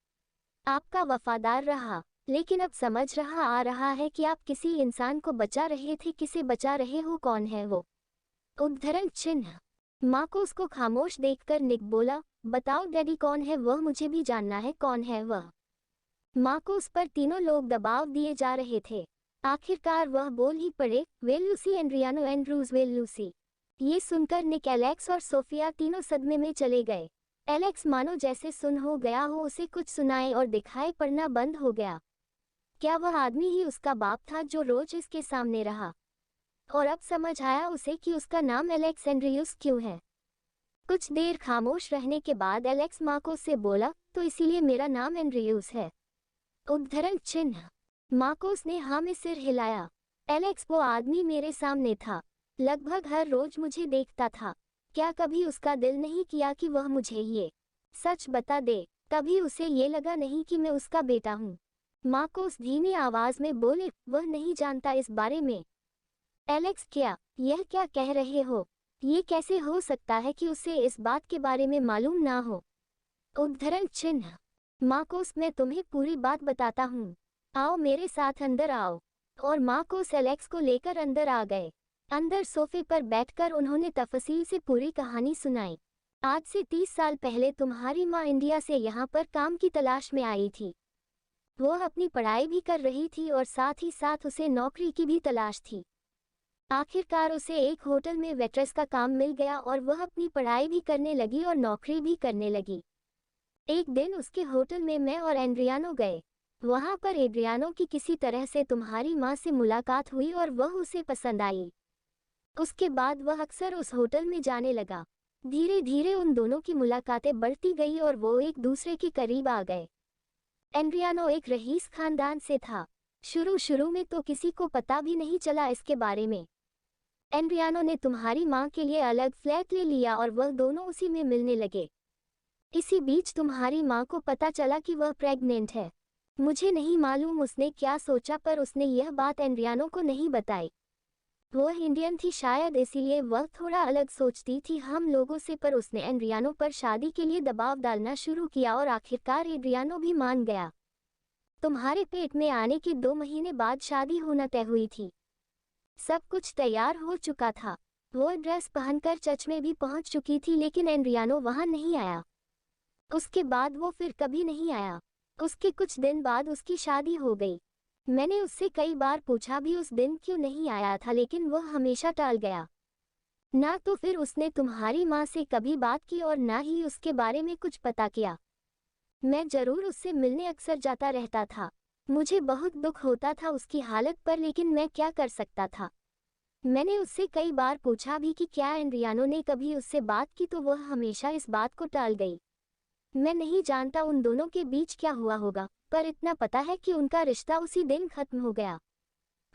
आपका वफादार रहा। लेकिन अब समझ आ रहा है कि आप किसी इंसान को बचा रहे थे। किसे बचा रहे हो? कौन है वो? उद्धरण चिन्ह। माँ को उसको खामोश देखकर निक बोला, बताओ डैडी कौन है वह, मुझे भी जानना है कौन है वह। माँ को उस पर तीनों लोग दबाव दिए जा रहे थे। आखिरकार वह बोल ही पड़े, वे लूसी एंड्रियानो एंड्रूज वे लूसी। ये सुनकर निक, एलेक्स और सोफिया तीनों सदमे में चले गए। एलेक्स मानो जैसे सुन हो गया हो, उसे कुछ सुनाए और दिखाई पड़ना बंद हो गया। क्या वह आदमी ही उसका बाप था जो रोज इसके सामने रहा? और अब समझ आया उसे कि उसका नाम एलेक्स एंड्रियूस क्यों है। कुछ देर खामोश रहने के बाद एलेक्स मार्कोस से बोला, तो इसीलिए मेरा नाम एंड्रियूस है? उद्धरण चिन्ह। मार्कोस ने हाँ में सिर हिलाया। एलेक्स, वो आदमी मेरे सामने था, लगभग हर रोज मुझे देखता था। क्या कभी उसका दिल नहीं किया कि वह मुझे ये सच बता दे? कभी उसे ये लगा नहीं कि मैं उसका बेटा हूँ? मार्कोस धीमी आवाज में बोले, वह नहीं जानता इस बारे में। एलेक्स, यह क्या कह रहे हो? ये कैसे हो सकता है कि उसे इस बात के बारे में मालूम ना हो? उद्धरण चिन्ह। मार्कोस, मैं तुम्हें पूरी बात बताता हूँ, आओ मेरे साथ अंदर आओ। और मार्कोस एलेक्स को लेकर अंदर आ गए। अंदर सोफे पर बैठकर उन्होंने तफसील से पूरी कहानी सुनाई। आज से 30 साल पहले तुम्हारी माँ इंडिया से यहाँ पर काम की तलाश में आई थी। वो अपनी पढ़ाई भी कर रही थी और साथ ही साथ उसे नौकरी की भी तलाश थी। आखिरकार उसे एक होटल में वेट्रेस का काम मिल गया और वह अपनी पढ़ाई भी करने लगी और नौकरी भी करने लगी। एक दिन उसके होटल में मैं और एंड्रियानो गए। वहां पर एड्रियानो की किसी तरह से तुम्हारी माँ से मुलाकात हुई और वह उसे पसंद आई। उसके बाद वह अक्सर उस होटल में जाने लगा। धीरे धीरे उन दोनों की मुलाकातें बढ़ती गई और वो एक दूसरे के करीब आ गए। एंड्रियानो एक रईस खानदान से था। शुरू में तो किसी को पता भी नहीं चला इसके बारे में। एंड्रियानो ने तुम्हारी माँ के लिए अलग फ्लैट ले लिया और वह दोनों उसी में मिलने लगे। इसी बीच तुम्हारी माँ को पता चला कि वह प्रेग्नेंट है। मुझे नहीं मालूम उसने क्या सोचा, पर उसने यह बात एंड्रियानो को नहीं बताई। वह इंडियन थी शायद, इसीलिए वह थोड़ा अलग सोचती थी हम लोगों से, पर उसने एंड्रियानो पर शादी के लिए दबाव डालना शुरू किया और आखिरकार एंड्रियानो भी मान गया। तुम्हारे पेट में आने के 2 महीने बाद शादी होना तय हुई थी। सब कुछ तैयार हो चुका था। वो ड्रेस पहनकर चर्च में भी पहुंच चुकी थी, लेकिन एंड्रियानो वहां नहीं आया। उसके बाद वो फिर कभी नहीं आया। उसके कुछ दिन बाद उसकी शादी हो गई। मैंने उससे कई बार पूछा भी उस दिन क्यों नहीं आया था, लेकिन वह हमेशा टाल गया। ना तो फिर उसने तुम्हारी माँ से कभी बात की और ना ही उसके बारे में कुछ पता किया। मैं जरूर उससे मिलने अक्सर जाता रहता था। मुझे बहुत दुख होता था उसकी हालत पर, लेकिन मैं क्या कर सकता था। मैंने उससे कई बार पूछा भी कि क्या एंड्रियानो ने कभी उससे बात की, तो वह हमेशा इस बात को टाल गई। मैं नहीं जानता उन दोनों के बीच क्या हुआ होगा, पर इतना पता है कि उनका रिश्ता उसी दिन खत्म हो गया।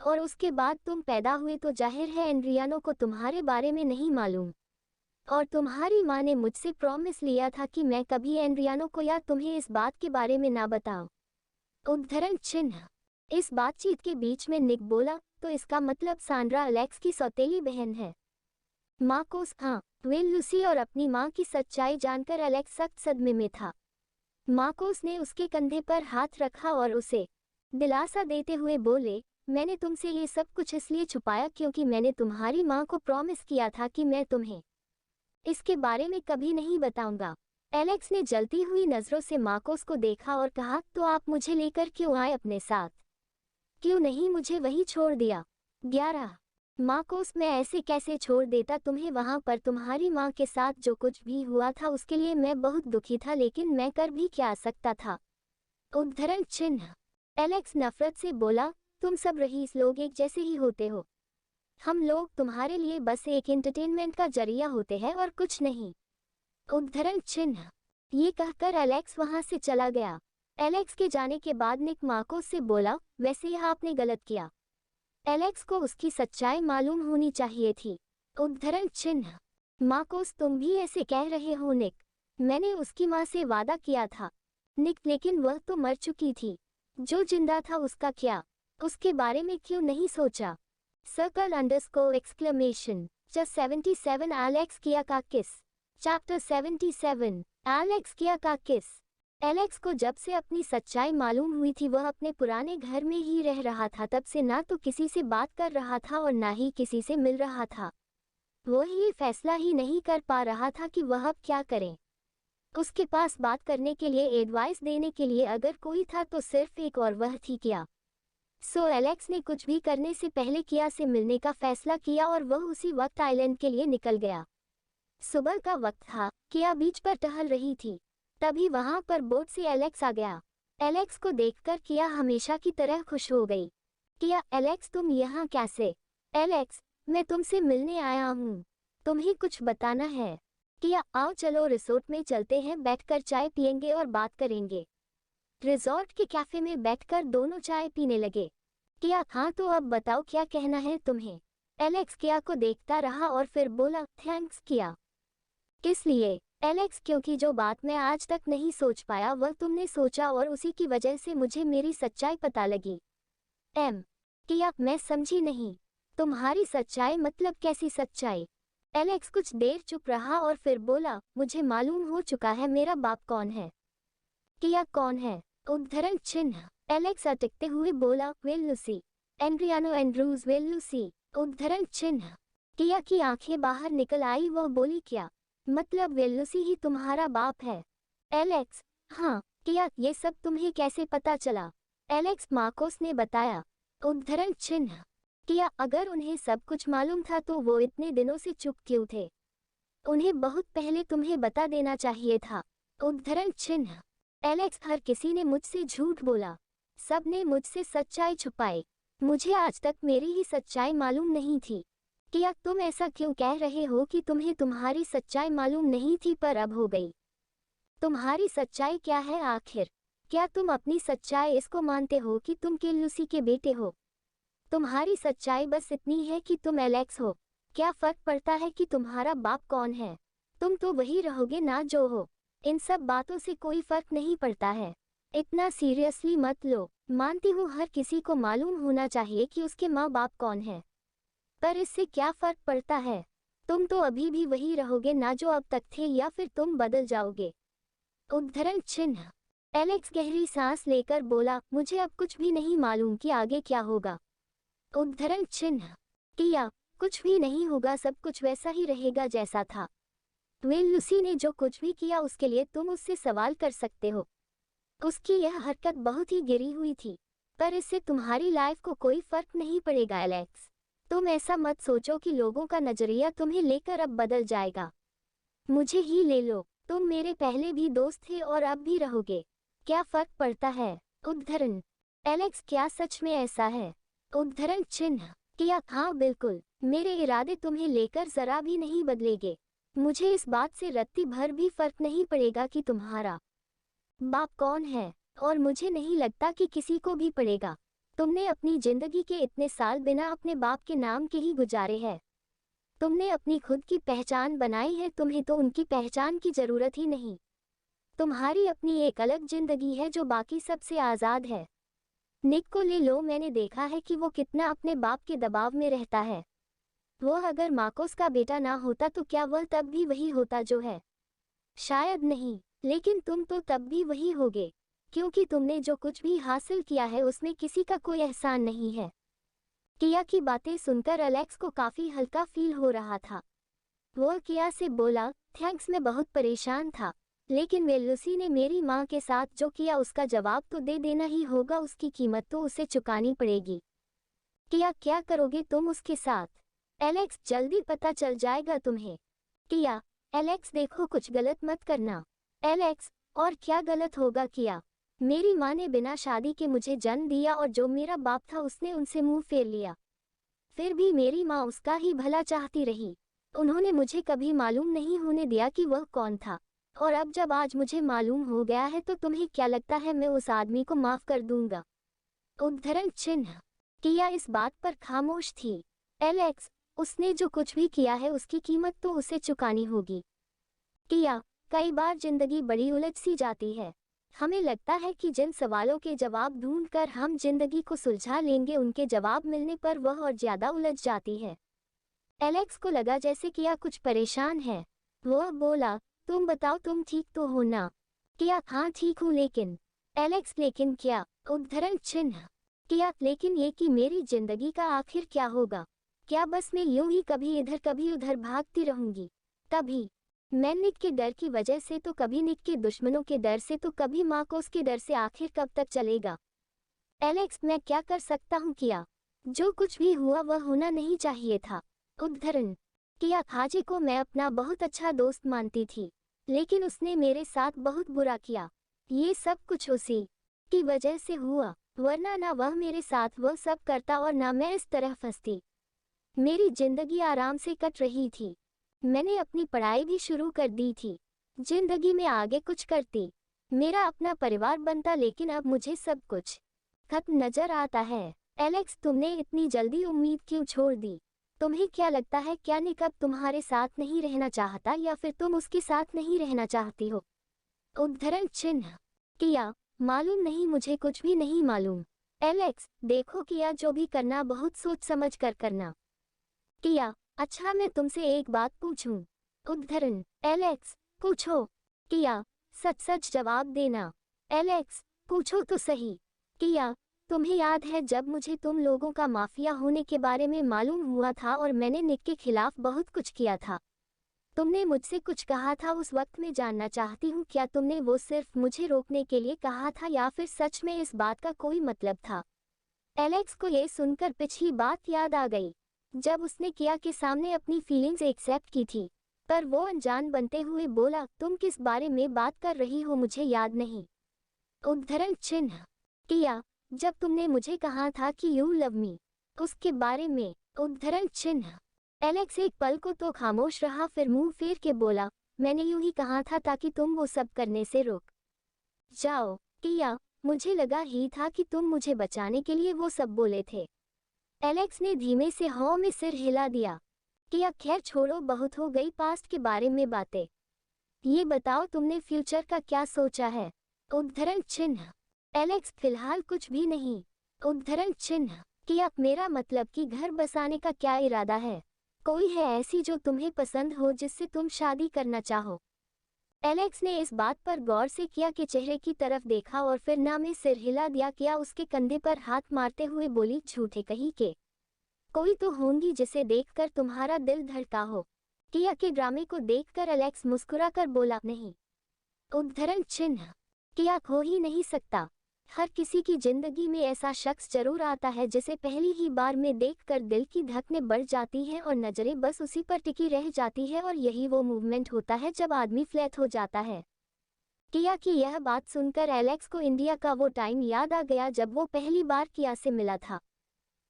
और उसके बाद तुम पैदा हुए तो जाहिर है एंड्रियानो को तुम्हारे बारे में नहीं मालूम। और तुम्हारी माँ ने मुझसे प्रॉमिस लिया था कि मैं कभी एंड्रियानो को या तुम्हें इस बात के बारे में ना बताऊं। उद्धरण चिन्ह। इस बातचीत के बीच में निक बोला, तो इसका मतलब सांड्रा एलेक्स की सौतेली बहन है? मार्कोस, हाँ। वे लूसी और अपनी माँ की सच्चाई जानकर एलेक्स सख्त सदमे में था। मार्कोस ने उसके कंधे पर हाथ रखा और उसे दिलासा देते हुए बोले, मैंने तुमसे ये सब कुछ इसलिए छुपाया क्योंकि मैंने तुम्हारी माँ को प्रॉमिस किया था कि मैं तुम्हें इसके बारे में कभी नहीं बताऊंगा। एलेक्स ने जलती हुई नजरों से मार्कोस को देखा और कहा, तो आप मुझे लेकर क्यों आए अपने साथ? क्यों नहीं मुझे वहीं छोड़ दिया? 11 मार्कोस, मैं ऐसे कैसे छोड़ देता तुम्हें वहां पर? तुम्हारी माँ के साथ जो कुछ भी हुआ था उसके लिए मैं बहुत दुखी था, लेकिन मैं कर भी क्या सकता था? उद्धरण चिन्ह। एलेक्स नफरत से बोला, तुम सब रईस लोग एक जैसे ही होते हो। हम लोग तुम्हारे लिए बस एक एंटरटेनमेंट का जरिया होते हैं और कुछ नहीं। उद्धरण चिन्ह। ये कहकर एलेक्स वहां से चला गया। एलेक्स के जाने के बाद निक मार्कोस से बोला, वैसे यह आपने गलत किया। एलेक्स को उसकी सच्चाई मालूम होनी चाहिए थी। उद्धरण चिन्ह। मार्कोस, तुम भी ऐसे कह रहे हो निक? मैंने उसकी माँ से वादा किया था। निक, लेकिन वह तो मर चुकी थी। जो जिंदा था उसका क्या? उसके बारे में क्यों नहीं सोचा? Circle underscore exclamation. Just 77 Alex किया का किस। चैप्टर 77 एलेक्स किया का किस। एलेक्स को जब से अपनी सच्चाई मालूम हुई थी वह अपने पुराने घर में ही रह रहा था। तब से ना तो किसी से बात कर रहा था और ना ही किसी से मिल रहा था। वो ये फैसला ही नहीं कर पा रहा था कि वह अब क्या करे। उसके पास बात करने के लिए, एडवाइस देने के लिए अगर कोई था तो सिर्फ एक, और वह थी किया। सो एलेक्स ने कुछ भी करने से पहले किया से मिलने का फैसला किया और वह उसी वक्त आइलैंड के लिए निकल गया। सुबह का वक्त था, किया बीच पर टहल रही थी। तभी वहां पर बोट से एलेक्स आ गया। एलेक्स को देखकर किया हमेशा की तरह खुश हो गई। किया, एलेक्स तुम यहाँ कैसे? एलेक्स, मैं तुमसे मिलने आया हूँ, तुम्हें कुछ बताना है। किया, आओ चलो रिसोर्ट में चलते हैं, बैठकर चाय पियेंगे और बात करेंगे। रिसोर्ट के कैफे में बैठकर दोनों चाय पीने लगे। किया, हाँ तो अब बताओ क्या कहना है तुम्हें? एलेक्स किया को देखता रहा और फिर बोला, थैंक्स किया। किस लिए? एलेक्स, क्योंकि जो बात मैं आज तक नहीं सोच पाया वह तुमने सोचा और उसी की वजह से मुझे मेरी सच्चाई पता लगी। किया, मैं समझी नहीं। तुम्हारी सच्चाई मतलब कैसी सच्चाई? एलेक्स कुछ देर चुप रहा और फिर बोला, मुझे मालूम हो चुका है मेरा बाप कौन है। किया, कौन है? उद्धरण चिन्ह। एलेक्स अटकते हुए बोला, well Lucy, Andriano Andrews well Lucy, उद्धरण चिन्ह। किया की आंखें बाहर निकल आई, वह बोली, क्या मतलब वेल लूसी ही तुम्हारा बाप है? एलेक्स, हाँ। किया, ये सब तुम्हें कैसे पता चला? एलेक्स, मार्कोस ने बताया। उद्धरण चिन्ह। किया, अगर उन्हें सब कुछ मालूम था तो वो इतने दिनों से चुप क्यों थे? उन्हें बहुत पहले तुम्हें बता देना चाहिए था। उद्धरण चिन्ह। एलेक्स, हर किसी ने मुझसे झूठ बोला, सब ने मुझसे सच्चाई छुपाई, मुझे आज तक मेरी ही सच्चाई मालूम नहीं थी। किया, तुम ऐसा क्यों कह रहे हो कि तुम्हें तुम्हारी सच्चाई मालूम नहीं थी पर अब हो गई? तुम्हारी सच्चाई क्या है आखिर? क्या तुम अपनी सच्चाई इसको मानते हो कि तुम किल लूसी के बेटे हो? तुम्हारी सच्चाई बस इतनी है कि तुम एलेक्स हो। क्या फर्क पड़ता है कि तुम्हारा बाप कौन है? तुम तो वही रहोगे ना जो हो। इन सब बातों से कोई फर्क नहीं पड़ता है। इतना सीरियसली मत लो। मानती हूँ हर किसी को मालूम होना चाहिए कि उसके माँ बाप कौन है, पर इससे क्या फर्क पड़ता है? तुम तो अभी भी वही रहोगे ना जो अब तक थे, या फिर तुम बदल जाओगे। उद्धरण चिन्ह। एलेक्स गहरी सांस लेकर बोला, मुझे अब कुछ भी नहीं मालूम कि आगे क्या होगा। उद्धरण चिन्ह। किया, कुछ भी नहीं होगा, सब कुछ वैसा ही रहेगा जैसा था। वेल लूसी ने जो कुछ भी किया उसके लिए तुम उससे सवाल कर सकते हो। उसकी यह हरकत बहुत ही गिरी हुई थी, पर इससे तुम्हारी लाइफ को कोई फर्क नहीं पड़ेगा एलेक्स। तुम ऐसा मत सोचो कि लोगों का नजरिया तुम्हें लेकर अब बदल जाएगा। मुझे ही ले लो, तुम मेरे पहले भी दोस्त थे और अब भी रहोगे। क्या फर्क पड़ता है? उद्धरण। एलेक्स, क्या सच में ऐसा है? उद्धरण चिन्ह। किया, हाँ बिल्कुल, मेरे इरादे तुम्हें लेकर जरा भी नहीं बदलेंगे। मुझे इस बात से रत्ती भर भी फर्क नहीं पड़ेगा कि तुम्हारा बाप कौन है, और मुझे नहीं लगता कि किसी को भी पड़ेगा। तुमने अपनी जिंदगी के इतने साल बिना अपने बाप के नाम के ही गुजारे हैं। तुमने अपनी खुद की पहचान बनाई है, तुम्हें तो उनकी पहचान की जरूरत ही नहीं। तुम्हारी अपनी एक अलग जिंदगी है जो बाकी सबसे आज़ाद है। निक को ले लो, मैंने देखा है कि वो कितना अपने बाप के दबाव में रहता है। वह अगर मार्कोस का बेटा ना होता तो क्या वह तब भी वही होता जो है? शायद नहीं, लेकिन तुम तो तब भी वही होगे, क्योंकि तुमने जो कुछ भी हासिल किया है उसमें किसी का कोई एहसान नहीं है। किया की बातें सुनकर एलेक्स को काफी हल्का फील हो रहा था। वह किया से बोला, थैंक्स, मैं बहुत परेशान था, लेकिन वेल लूसी ने मेरी माँ के साथ जो किया उसका जवाब तो दे देना ही होगा, उसकी कीमत तो उसे चुकानी पड़ेगी। किया, क्या करोगे तुम उसके साथ? एलेक्स, जल्दी पता चल जाएगा तुम्हें। किया, एलेक्स देखो, कुछ गलत मत करना। एलेक्स, और क्या गलत होगा? किया, मेरी माँ ने बिना शादी के मुझे जन्म दिया और जो मेरा बाप था उसने उनसे मुंह फेर लिया। फिर भी मेरी माँ उसका ही भला चाहती रही। उन्होंने मुझे कभी मालूम नहीं होने दिया कि वह कौन था, और अब जब आज मुझे मालूम हो गया है तो तुम्हें क्या लगता है मैं उस आदमी को माफ कर दूंगा? उद्धरण चिन्ह। किया इस बात पर खामोश थी। एलेक्स, उसने जो कुछ भी किया है उसकी कीमत तो उसे चुकानी होगी। किया, कई बार जिंदगी बड़ी उलझ सी जाती है। हमें लगता है कि जिन सवालों के जवाब ढूंढकर हम जिंदगी को सुलझा लेंगे, उनके जवाब मिलने पर वह और ज्यादा उलझ जाती है। एलेक्स को लगा जैसे किया कुछ परेशान है। वह बोला, तुम बताओ, तुम ठीक तो हो ना? किया, हाँ ठीक हूँ, लेकिन। एलेक्स, लेकिन क्या? उद्धरण चिन्ह। किया, लेकिन ये कि मेरी जिंदगी का आखिर क्या होगा? क्या बस मैं यूं ही कभी इधर कभी उधर भागती रहूंगी? कभी मैं निक के डर की वजह से, तो कभी निक के दुश्मनों के डर से, तो कभी मार्कोस के डर से। आखिर कब तक चलेगा? एलेक्स, मैं क्या कर सकता हूँ किया? जो कुछ भी हुआ वह होना नहीं चाहिए था। उद्धरण किया, खाजी को मैं अपना बहुत अच्छा दोस्त मानती थी, लेकिन उसने मेरे साथ बहुत बुरा किया। ये सब कुछ उसी की वजह से हुआ, वरना ना वह मेरे साथ वह सब करता और ना मैं इस तरह फंसती। मेरी जिंदगी आराम से कट रही थी। मैंने अपनी पढ़ाई भी शुरू कर दी थी। जिंदगी में आगे कुछ करती, मेरा अपना परिवार बनता, लेकिन अब मुझे सब कुछ खत्म नजर आता है। एलेक्स, तुमने इतनी जल्दी उम्मीद क्यों छोड़ दी? तुम्हें क्या लगता है, क्या निक अब तुम्हारे साथ नहीं रहना चाहता, या फिर तुम उसके साथ नहीं रहना चाहती हो? उद्धरण चिन्ह किया, मालूम नहीं, मुझे कुछ भी नहीं मालूम। एलेक्स, देखो किया, जो भी करना बहुत सोच समझ कर करना। किया, अच्छा मैं तुमसे एक बात पूछूं? उद्धरण एलेक्स, पूछो। किया, सच सच जवाब देना। एलेक्स, पूछो तो सही। किया, तुम्हें याद है जब मुझे तुम लोगों का माफिया होने के बारे में मालूम हुआ था और मैंने निक के खिलाफ बहुत कुछ किया था? तुमने मुझसे कुछ कहा था उस वक्त। मैं जानना चाहती हूँ, क्या तुमने वो सिर्फ मुझे रोकने के लिए कहा था, या फिर सच में इस बात का कोई मतलब था? एलेक्स को ये सुनकर पिछली बात याद आ गई, जब उसने किया के सामने अपनी फीलिंग्स एक्सेप्ट की थी। पर वो अनजान बनते हुए बोला, तुम किस बारे में बात कर रही हो, मुझे याद नहीं। उद्धरण चिन्ह किया, जब तुमने मुझे कहा था कि यू लव मी, उसके बारे में। उद्धरण चिन्ह एलेक्स एक पल को तो खामोश रहा, फिर मुंह फेर के बोला, मैंने यूं ही कहा था ताकि तुम वो सब करने से रुक जाओ। किया, मुझे लगा ही था कि तुम मुझे बचाने के लिए वो सब बोले थे। एलेक्स ने धीमे से हाँ में सिर हिला दिया। किया, खैर छोड़ो, बहुत हो गई पास्ट के बारे में बातें। ये बताओ, तुमने फ्यूचर का क्या सोचा है? उद्धरण चिन्ह एलेक्स, फिलहाल कुछ भी नहीं। उद्धरण चिन्ह किया, मेरा मतलब कि घर बसाने का क्या इरादा है? कोई है ऐसी जो तुम्हें पसंद हो, जिससे तुम शादी करना चाहो? एलेक्स ने इस बात पर गौर से किया के चेहरे की तरफ देखा और फिर ना में सिर हिला दिया। किया उसके कंधे पर हाथ मारते हुए बोली, झूठे कहीं के, कोई तो होंगी जिसे देखकर तुम्हारा दिल धड़का हो। किया के ड्रामे को देखकर एलेक्स मुस्कुराकर बोला, नहीं। उद्धरण चिन्ह किया, हो ही नहीं सकता। हर किसी की जिंदगी में ऐसा शख्स जरूर आता है जिसे पहली ही बार में देखकर दिल की धड़कनें बढ़ जाती हैं और नजरें बस उसी पर टिकी रह जाती है, और यही वो मूवमेंट होता है जब आदमी फ्लैट हो जाता है। किया की यह बात सुनकर एलेक्स को इंडिया का वो टाइम याद आ गया जब वो पहली बार किया से मिला था।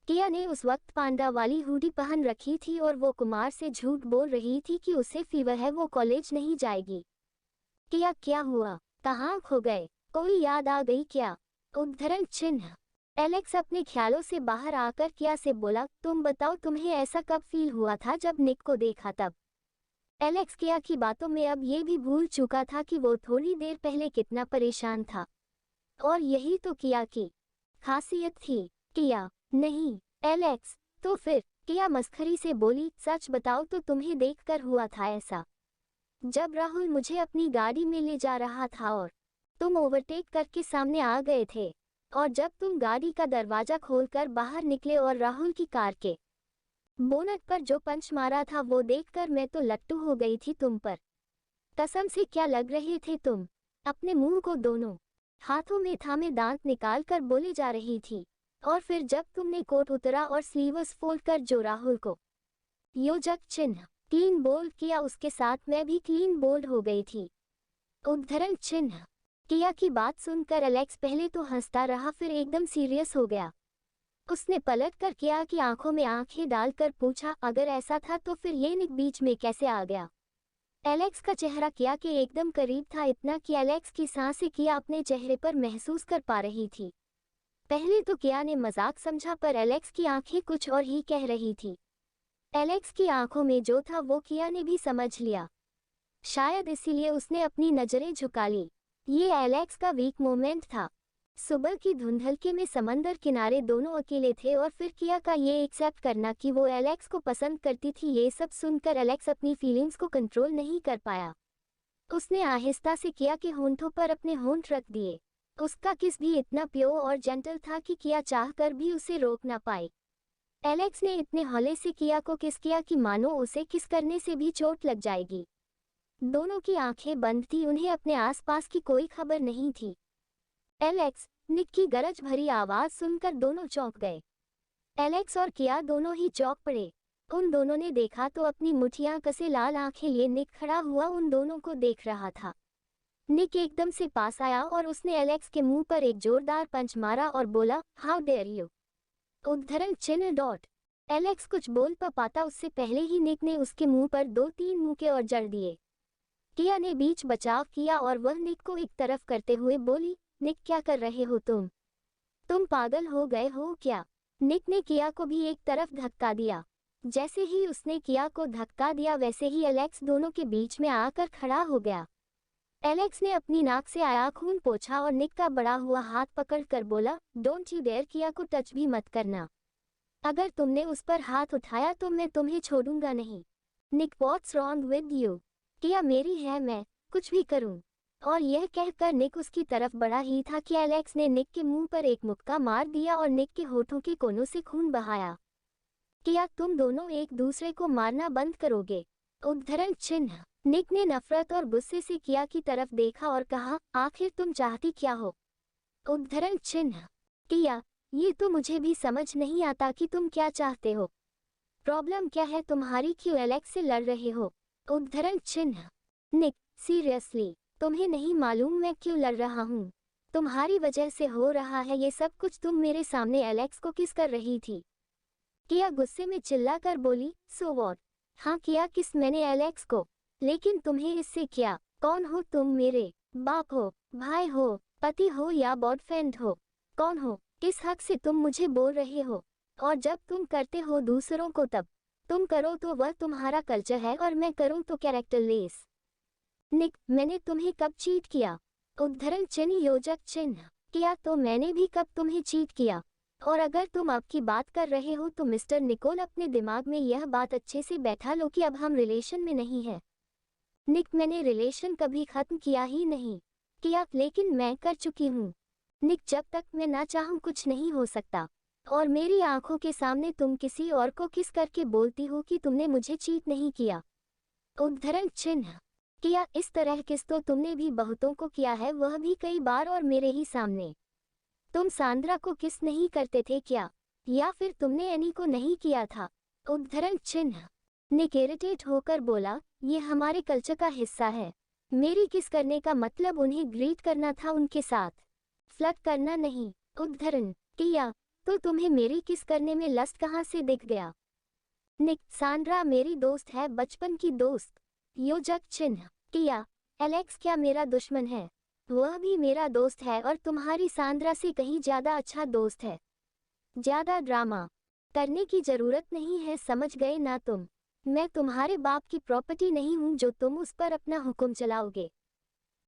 किया ने उस वक्त पांडा वाली हुडी पहन रखी थी और वो कुमार से झूठ बोल रही थी कि उसे फीवर है, वो कॉलेज नहीं जाएगी। किया, क्या हुआ, कहाँ खो गए? कोई याद आ गई क्या? उद्धरण चिन्ह एलेक्स अपने ख्यालों से बाहर आकर किया से बोला, तुम बताओ, तुम्हें ऐसा कब फील हुआ था जब निक को देखा तब? एलेक्स किया की बातों में अब ये भी भूल चुका था कि वो थोड़ी देर पहले कितना परेशान था, और यही तो किया की खासियत थी। किया, नहीं। एलेक्स, तो फिर? किया मस्खरी से बोली, सच बताओ तो तुम्हें देखकर हुआ था ऐसा? जब राहुल मुझे अपनी गाड़ी में ले जा रहा था और तुम ओवरटेक करके सामने आ गए थे, और जब तुम गाड़ी का दरवाजा खोलकर बाहर निकले और राहुल की कार के बोनट पर जो पंच मारा था वो देखकर मैं तो लट्टू हो गई थी तुम पर। कसम से क्या लग रहे थे तुम? अपने मुंह को दोनों हाथों में थामे दांत निकाल कर बोली जा रही थी, और फिर जब तुमने कोट उतरा और स्लीव्स फोल्ड कर जो राहुल को योजक चिन्ह क्लीन बोल्ड किया, उसके साथ मैं भी क्लीन बोल्ड हो गई थी। उद्धरण चिन्ह किया की बात सुनकर एलेक्स पहले तो हंसता रहा, फिर एकदम सीरियस हो गया। उसने पलट कर किया की आंखों में आंखें डालकर पूछा, अगर ऐसा था तो फिर ये निक बीच में कैसे आ गया? एलेक्स का चेहरा किया के एकदम करीब था, इतना कि एलेक्स की सांसें किया अपने चेहरे पर महसूस कर पा रही थी। पहले तो किया ने मजाक समझा, पर एलेक्स की आंखें कुछ और ही कह रही थी। एलेक्स की आंखों में जो था वो किया ने भी समझ लिया, शायद इसीलिए उसने अपनी नजरें झुका ली। ये एलेक्स का वीक मोमेंट था। सुबह की धुंधलके में समंदर किनारे दोनों अकेले थे, और फिर किया का ये एक्सेप्ट करना कि वो एलेक्स को पसंद करती थी, ये सब सुनकर एलेक्स अपनी फीलिंग्स को कंट्रोल नहीं कर पाया। उसने आहिस्ता से किया के होंठों पर अपने होंठ रख दिए। उसका किस भी इतना प्योर और जेंटल था कि किया चाहकर भी उसे रोक ना पाई। एलेक्स ने इतने हौले से किया को किस किया कि मानो उसे किस करने से भी चोट लग जाएगी। दोनों की आंखें बंद थी, उन्हें अपने आसपास की कोई खबर नहीं थी। एलेक्स, निक की गरज भरी आवाज सुनकर दोनों चौंक गए। एलेक्स और किया दोनों ही चौंक पड़े। उन दोनों ने देखा तो अपनी मुठियां कसे लाल आंखें लिए निक खड़ा हुआ उन दोनों को देख रहा था। निक एकदम से पास आया और उसने एलेक्स के मुंह पर एक जोरदार पंच मारा और बोला, हाउ डेयर यू। उद्धरण चिन्ह डॉट। एलेक्स कुछ बोल पाता उससे पहले ही निक ने उसके मुंह पर 2-3 मुक्के और जड़ दिए। किया ने बीच बचाव किया और वह निक को एक तरफ करते हुए बोली, निक क्या कर रहे हो तुम पागल हो गए हो क्या। निक ने किया को भी एक तरफ धक्का दिया। जैसे ही उसने किया को धक्का दिया वैसे ही एलेक्स दोनों के बीच में आकर खड़ा हो गया। एलेक्स ने अपनी नाक से आया खून पोंछा और निक का बड़ा हुआ हाथ पकड़कर बोला, डोंट यू डेयर किया को टच भी मत करना। अगर तुमने उस पर हाथ उठाया तो मैं तुम्हें छोड़ूंगा नहीं। निक, व्हाट्स रॉन्ग विद यू। किया मेरी है, मैं कुछ भी करूं। और यह कहकर निक उसकी तरफ बढ़ा ही था कि एलेक्स ने निक के मुंह पर एक मुक्का मार दिया और निक के होठों के कोनों से खून बहाया। किया, तुम दोनों एक दूसरे को मारना बंद करोगे। उद्धरण चिन्ह। निक ने नफरत और गुस्से से किया की तरफ देखा और कहा, आखिर तुम चाहती क्या हो। उद्धरण चिन्ह। किया, ये तो मुझे भी समझ नहीं आता कि तुम क्या चाहते हो। प्रॉब्लम क्या है तुम्हारी, क्यों एलेक्स से लड़ रहे हो। उद्धरण चिन्ह। निक, सीरियसली तुम्हें नहीं मालूम मैं क्यों लड़ रहा हूँ। तुम्हारी वजह से हो रहा है ये सब कुछ। तुम मेरे सामने एलेक्स को किस कर रही थी। किया गुस्से में चिल्लाकर बोली, सो व्हाट। हाँ किया, किस मैंने एलेक्स को। लेकिन तुम्हें इससे क्या। कौन हो तुम, मेरे बाप हो, भाई हो, पति हो या बॉयफ्रेंड हो। कौन हो, किस हक से तुम मुझे बोल रहे हो। और जब तुम करते हो दूसरों को तब तुम करो तो वह तुम्हारा कल्चर है और मैं करूं तो कैरेक्टरलेस। निक, मैंने तुम्हें कब चीट किया। उद्धरण चिन्ह योजक चिन्ह। किया, तो मैंने भी कब तुम्हें चीट किया। और अगर तुम अब की बात कर रहे हो तो मिस्टर निकोल अपने दिमाग में यह बात अच्छे से बैठा लो कि अब हम रिलेशन में नहीं है। निक, मैंने रिलेशन कभी खत्म किया ही नहीं। किया, लेकिन मैं कर चुकी हूँ। निक, जब तक मैं ना चाहूँ कुछ नहीं हो सकता। और मेरी आंखों के सामने तुम किसी और को किस करके बोलती हो कि तुमने मुझे चीट नहीं किया। उद्धरण चिन्ह। किया, इस तरह किस तो तुमने भी बहुतों को किया है, वह भी कई बार और मेरे ही सामने। तुम सांद्रा को किस नहीं करते थे क्या। या फिर तुमने एनी को नहीं किया था। उद्धरण चिन्ह। निक इरिटेट होकर बोला, ये हमारे कल्चर का हिस्सा है। मेरी किस करने का मतलब उन्हें ग्रीट करना था, उनके साथ फ्लर्ट करना नहीं। उद्धरण। किया, तो तुम्हें मेरी किस करने में लस्ट कहाँ से दिख गया। निक, सांड्रा मेरी दोस्त है, बचपन की दोस्त। योजक चिन्ह। किया, एलेक्स क्या मेरा दुश्मन है। वह भी मेरा दोस्त है और तुम्हारी सांद्रा से कहीं ज्यादा अच्छा दोस्त है। ज्यादा ड्रामा करने की जरूरत नहीं है, समझ गए ना तुम। मैं तुम्हारे बाप की प्रॉपर्टी नहीं हूं जो तुम उस पर अपना हुक्म चलाओगे।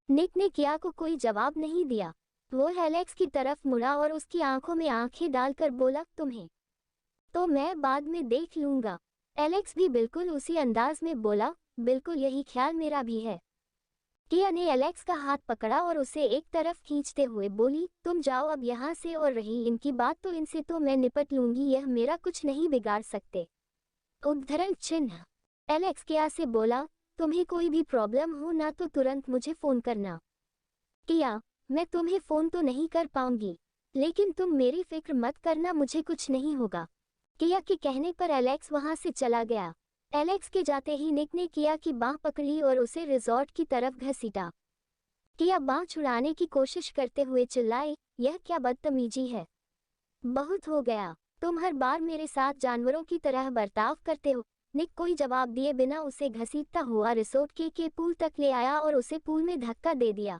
निक ने किया को कोई जवाब नहीं दिया। वो एलेक्स की तरफ मुड़ा और उसकी आंखों में आंखें डालकर बोला, तुम्हें तो मैं बाद में देख लूंगा। एलेक्स भी बिल्कुल उसी अंदाज में बोला, बिल्कुल यही ख्याल मेरा भी है। किया ने एलेक्स का हाथ पकड़ा और उसे एक तरफ खींचते हुए बोली, तुम जाओ अब यहाँ से, और रही इनकी बात तो इनसे तो मैं निपट लूंगी, यह मेरा कुछ नहीं बिगाड़ सकते। उद्धरण चिन्ह। एलेक्स किया से बोला, तुम्हें कोई भी प्रॉब्लम हो ना तो तुरंत मुझे फोन करना। किया, मैं तुम्हें फोन तो नहीं कर पाऊंगी, लेकिन तुम मेरी फिक्र मत करना, मुझे कुछ नहीं होगा। किया के कहने पर एलेक्स वहां से चला गया। एलेक्स के जाते ही निक ने किया की बांह पकड़ी और उसे रिजॉर्ट की तरफ घसीटा। किया बांह छुड़ाने की कोशिश करते हुए चिल्लाए, यह क्या बदतमीजी है। बहुत हो गया, तुम हर बार मेरे साथ जानवरों की तरह बर्ताव करते हो। निक कोई जवाब दिए बिना उसे घसीटता हुआ रिसोर्ट के पूल तक ले आया और उसे पूल में धक्का दे दिया।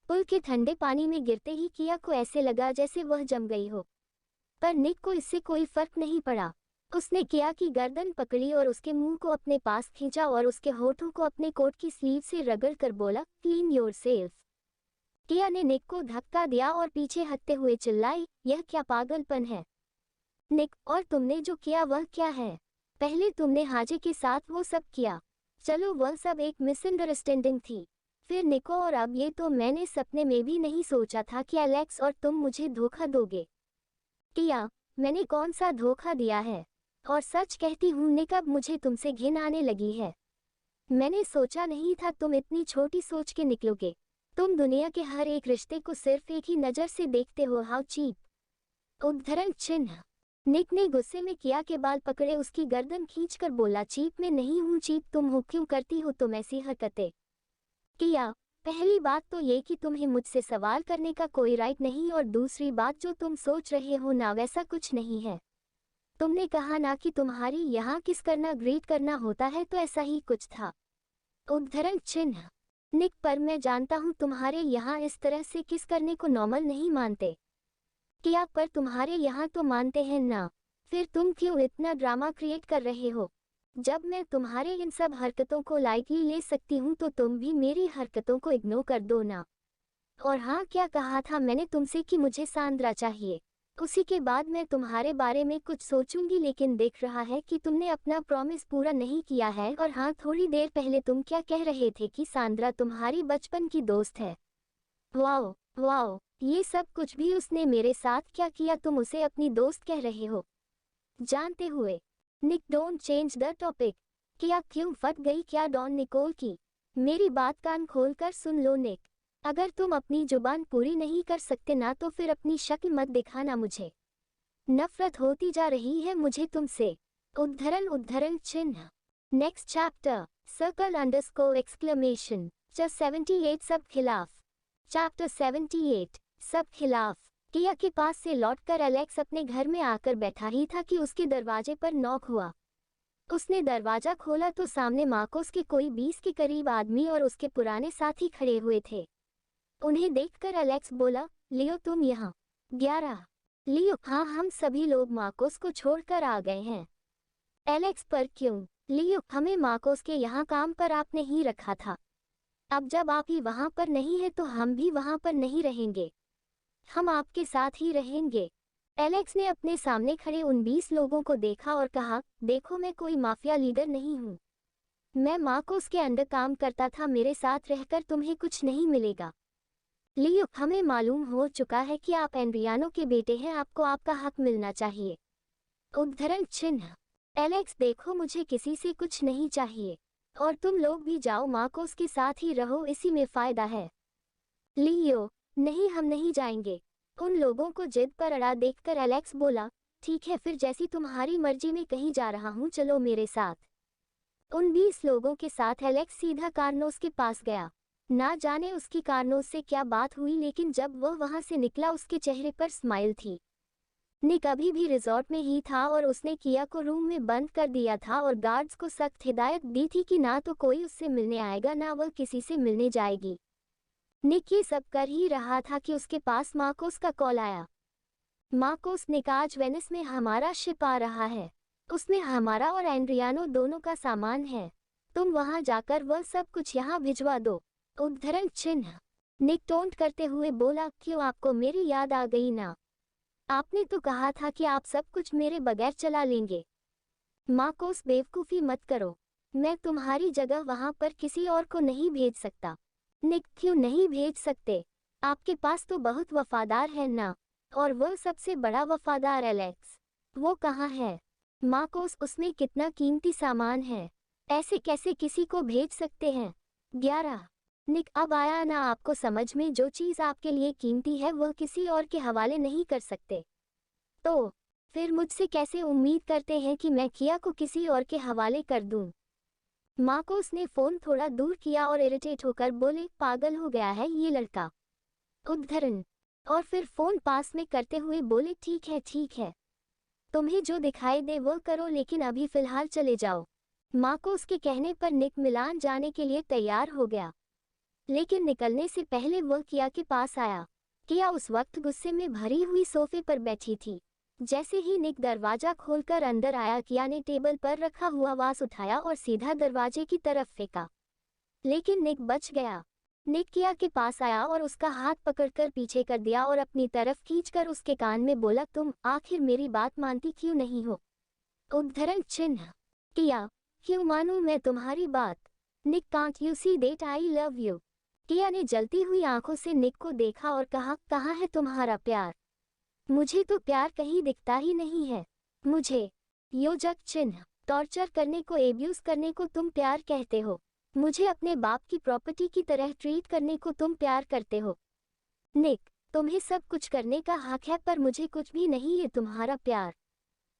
पुल के ठंडे पानी में गिरते ही किया को ऐसे लगा जैसे वह जम गई हो, पर निक को इससे कोई फर्क नहीं पड़ा। उसने किया की गर्दन पकड़ी और उसके मुंह को अपने पास खींचा और उसके होठों को अपने कोट की स्लीव से रगड़ कर बोला, क्लीन योरसेल्फ। किया ने निक को धक्का दिया और पीछे हटते हुए चिल्लाई, यह क्या पागलपन है। निक, और तुमने जो किया वह क्या है। पहले तुमने हाजे के साथ वो सब किया, चलो वह सब एक मिसअंडरस्टैंडिंग थी। फिर निको, और अब ये तो मैंने सपने में भी नहीं सोचा था कि एलेक्स और तुम मुझे धोखा दोगे। किया, मैंने कौन सा धोखा दिया है? और सच कहती हूँ निक, अब मुझे तुमसे घिन आने लगी है। मैंने सोचा नहीं था तुम इतनी छोटी सोच के निकलोगे। तुम दुनिया के हर एक रिश्ते को सिर्फ एक ही नज़र से देखते हो। How cheap. उद्धरण चिन्ह। निक ने गुस्से में किया के बाल पकड़े, उसकी गर्दन खींचकर बोला, चीप मैं नहीं हूँ, चीप तुम हो। क्यों करती हो तुम ऐसी हरकतें? किया, पहली बात तो ये कि तुम्हें मुझसे सवाल करने का कोई राइट नहीं, और दूसरी बात जो तुम सोच रहे हो ना वैसा कुछ नहीं है। तुमने कहा ना कि तुम्हारी यहाँ किस करना ग्रीट करना होता है, तो ऐसा ही कुछ था। उद्धरण चिन्ह। निक, पर मैं जानता हूँ तुम्हारे यहाँ इस तरह से किस करने को नॉर्मल नहीं मानते। किया, पर तुम्हारे यहाँ तो मानते हैं ना। फिर तुम क्यों इतना ड्रामा क्रिएट कर रहे हो? जब मैं तुम्हारे इन सब हरकतों को लाइटली ले सकती हूँ तो तुम भी मेरी हरकतों को इग्नोर कर दो ना। और हाँ, क्या कहा था मैंने तुमसे कि मुझे सांद्रा चाहिए? उसी के बाद मैं तुम्हारे बारे में कुछ सोचूंगी, लेकिन दिख रहा है कि तुमने अपना प्रॉमिस पूरा नहीं किया है। और हाँ, थोड़ी देर पहले तुम क्या कह रहे थे कि सांद्रा तुम्हारी बचपन की दोस्त है। वाओ वाओ, ये सब कुछ भी उसने मेरे साथ क्या किया तुम उसे अपनी दोस्त कह रहे हो? जानते हुए। निक, डोंट चेंज द टॉपिक। क्या क्यों फट गई क्या डॉन निकोल की? मेरी बात कान खोलकर सुन लो निक। अगर तुम अपनी जुबान पूरी नहीं कर सकते ना तो फिर अपनी शक्ल मत दिखाना मुझे। नफरत होती जा रही है मुझे तुमसे। उद्धरण चिन्ह। Next chapter. Circle underscore exclamation. 78 सब खिलाफ। चैप्टर 78 सब खिलाफ। किया के पास से लौटकर एलेक्स अपने घर में आकर बैठा ही था कि उसके दरवाजे पर नॉक हुआ। उसने दरवाजा खोला तो सामने मार्कोस के कोई 20 के करीब आदमी और उसके पुराने साथी खड़े हुए थे। उन्हें देखकर एलेक्स बोला, लियो तुम यहाँ? 11। लियो, हाँ हम सभी लोग मार्कोस को छोड़कर आ गए हैं। एलेक्स, पर क्यों? लियो, हमें मार्कोस के यहाँ काम पर आपने ही रखा था। अब जब आप ही वहाँ पर नहीं है तो हम भी वहाँ पर नहीं रहेंगे। हम आपके साथ ही रहेंगे। एलेक्स ने अपने सामने खड़े उन 20 लोगों को देखा और कहा, देखो मैं कोई माफिया लीडर नहीं हूँ। मैं मार्कोस के अंडर काम करता था, मेरे साथ रहकर तुम्हें कुछ नहीं मिलेगा। लियो, हमें मालूम हो चुका है कि आप एंड्रियानो के बेटे हैं, आपको आपका हक मिलना चाहिए। उद्धरण चिन्ह। एलेक्स, देखो मुझे किसी से कुछ नहीं चाहिए, और तुम लोग भी जाओ मार्कोस के साथ ही रहो, इसी में फायदा है। लियो, नहीं हम नहीं जाएंगे। उन लोगों को जिद पर अड़ा देखकर एलेक्स बोला, ठीक है फिर जैसी तुम्हारी मर्जी, में कहीं जा रहा हूँ, चलो मेरे साथ। उन 20 लोगों के साथ एलेक्स सीधा कार्नोस के पास गया। ना जाने उसकी कार्नोस से क्या बात हुई, लेकिन जब वह वहां से निकला उसके चेहरे पर स्माइल थी। निक अभी भी रिजॉर्ट में ही था और उसने किया को रूम में बंद कर दिया था और गार्ड्स को सख्त हिदायत दी थी कि ना तो कोई उससे मिलने आएगा ना वह किसी से मिलने जाएगी। निक ये सब कर ही रहा था कि उसके पास मार्कोस का कॉल आया। मार्कोस, निक आज वेनिस में हमारा शिप आ रहा है। उसमें हमारा और एंड्रियानो दोनों का सामान है। तुम वहां जाकर वह सब कुछ यहाँ भिजवा दो। उद्धरण चिन्ह। निक टोंट करते हुए बोला, क्यों आपको मेरी याद आ गई ना? आपने तो कहा था कि आप सब कुछ मेरे बगैर चला लेंगे। मार्कोस, बेवकूफ़ी मत करो। मैं तुम्हारी जगह वहां पर किसी और को नहीं भेज सकता। निक, क्यों नहीं भेज सकते? आपके पास तो बहुत वफादार है ना, और वह सबसे बड़ा वफादार एलेक्स। वो कहाँ है? मार्कोस, उसमें कितना कीमती सामान है, ऐसे कैसे किसी को भेज सकते हैं? 11। निक, अब आया ना आपको समझ में, जो चीज़ आपके लिए कीमती है वह किसी और के हवाले नहीं कर सकते। तो फिर मुझसे कैसे उम्मीद करते हैं कि मैं किया को किसी और के हवाले कर दूं? मार्कोस ने फोन थोड़ा दूर किया और इरिटेट होकर बोले, पागल हो गया है ये लड़का। उद्धरण। और फिर फोन पास में करते हुए बोले, ठीक है, तुम्हें जो दिखाई दे वो करो, लेकिन अभी फिलहाल चले जाओ। मार्कोस के कहने पर निक मिलान जाने के लिए तैयार हो गया, लेकिन निकलने से पहले वह किया के पास आया। किया उस वक्त गुस्से में भरी हुई सोफे पर बैठी थी। जैसे ही निक दरवाजा खोलकर अंदर आया, किया ने टेबल पर रखा हुआ वास उठाया और सीधा दरवाजे की तरफ फेंका, लेकिन निक बच गया। निक किया के पास आया और उसका हाथ पकड़कर पीछे कर दिया और अपनी तरफ खींचकर उसके कान में बोला, तुम आखिर मेरी बात मानती क्यों नहीं हो? उद्धरण चिन्ह। किया, क्यों मानूं मैं तुम्हारी बात? Nick, can't you see that I love you? Kia ने जलती हुई आंखों से निक को देखा और कहा, कहाँ है तुम्हारा प्यार? मुझे तो प्यार कहीं दिखता ही नहीं है। मुझे योजक चिन्ह टॉर्चर करने को, एब्यूज करने को तुम प्यार कहते हो। मुझे अपने बाप की प्रॉपर्टी की तरह ट्रीट करने को तुम प्यार करते हो। निक, तुम्हें सब कुछ करने का हक है पर मुझे कुछ भी नहीं है तुम्हारा प्यार।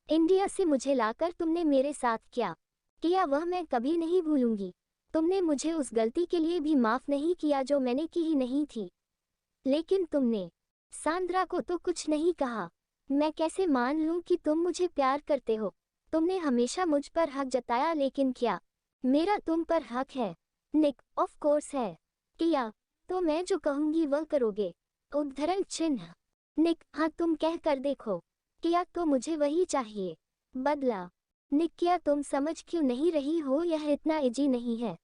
इंडिया से मुझे लाकर तुमने मेरे साथ क्या किया वह मैं कभी नहीं भूलूंगी। तुमने मुझे उस गलती के लिए भी माफ नहीं किया जो मैंने की ही नहीं थी। लेकिन तुमने सांद्रा को तो कुछ नहीं कहा। मैं कैसे मान लूं कि तुम मुझे प्यार करते हो? तुमने हमेशा मुझ पर हक जताया, लेकिन क्या मेरा तुम पर हक है? निक, ऑफ कोर्स है। किया, तो मैं जो कहूंगी वह करोगे? उद्धरण चिन्ह। निक, हाँ तुम कह कर देखो। किया, तो मुझे वही चाहिए। बदला। निक, क्या तुम समझ क्यों नहीं रही हो? यह इतना इजी नहीं है।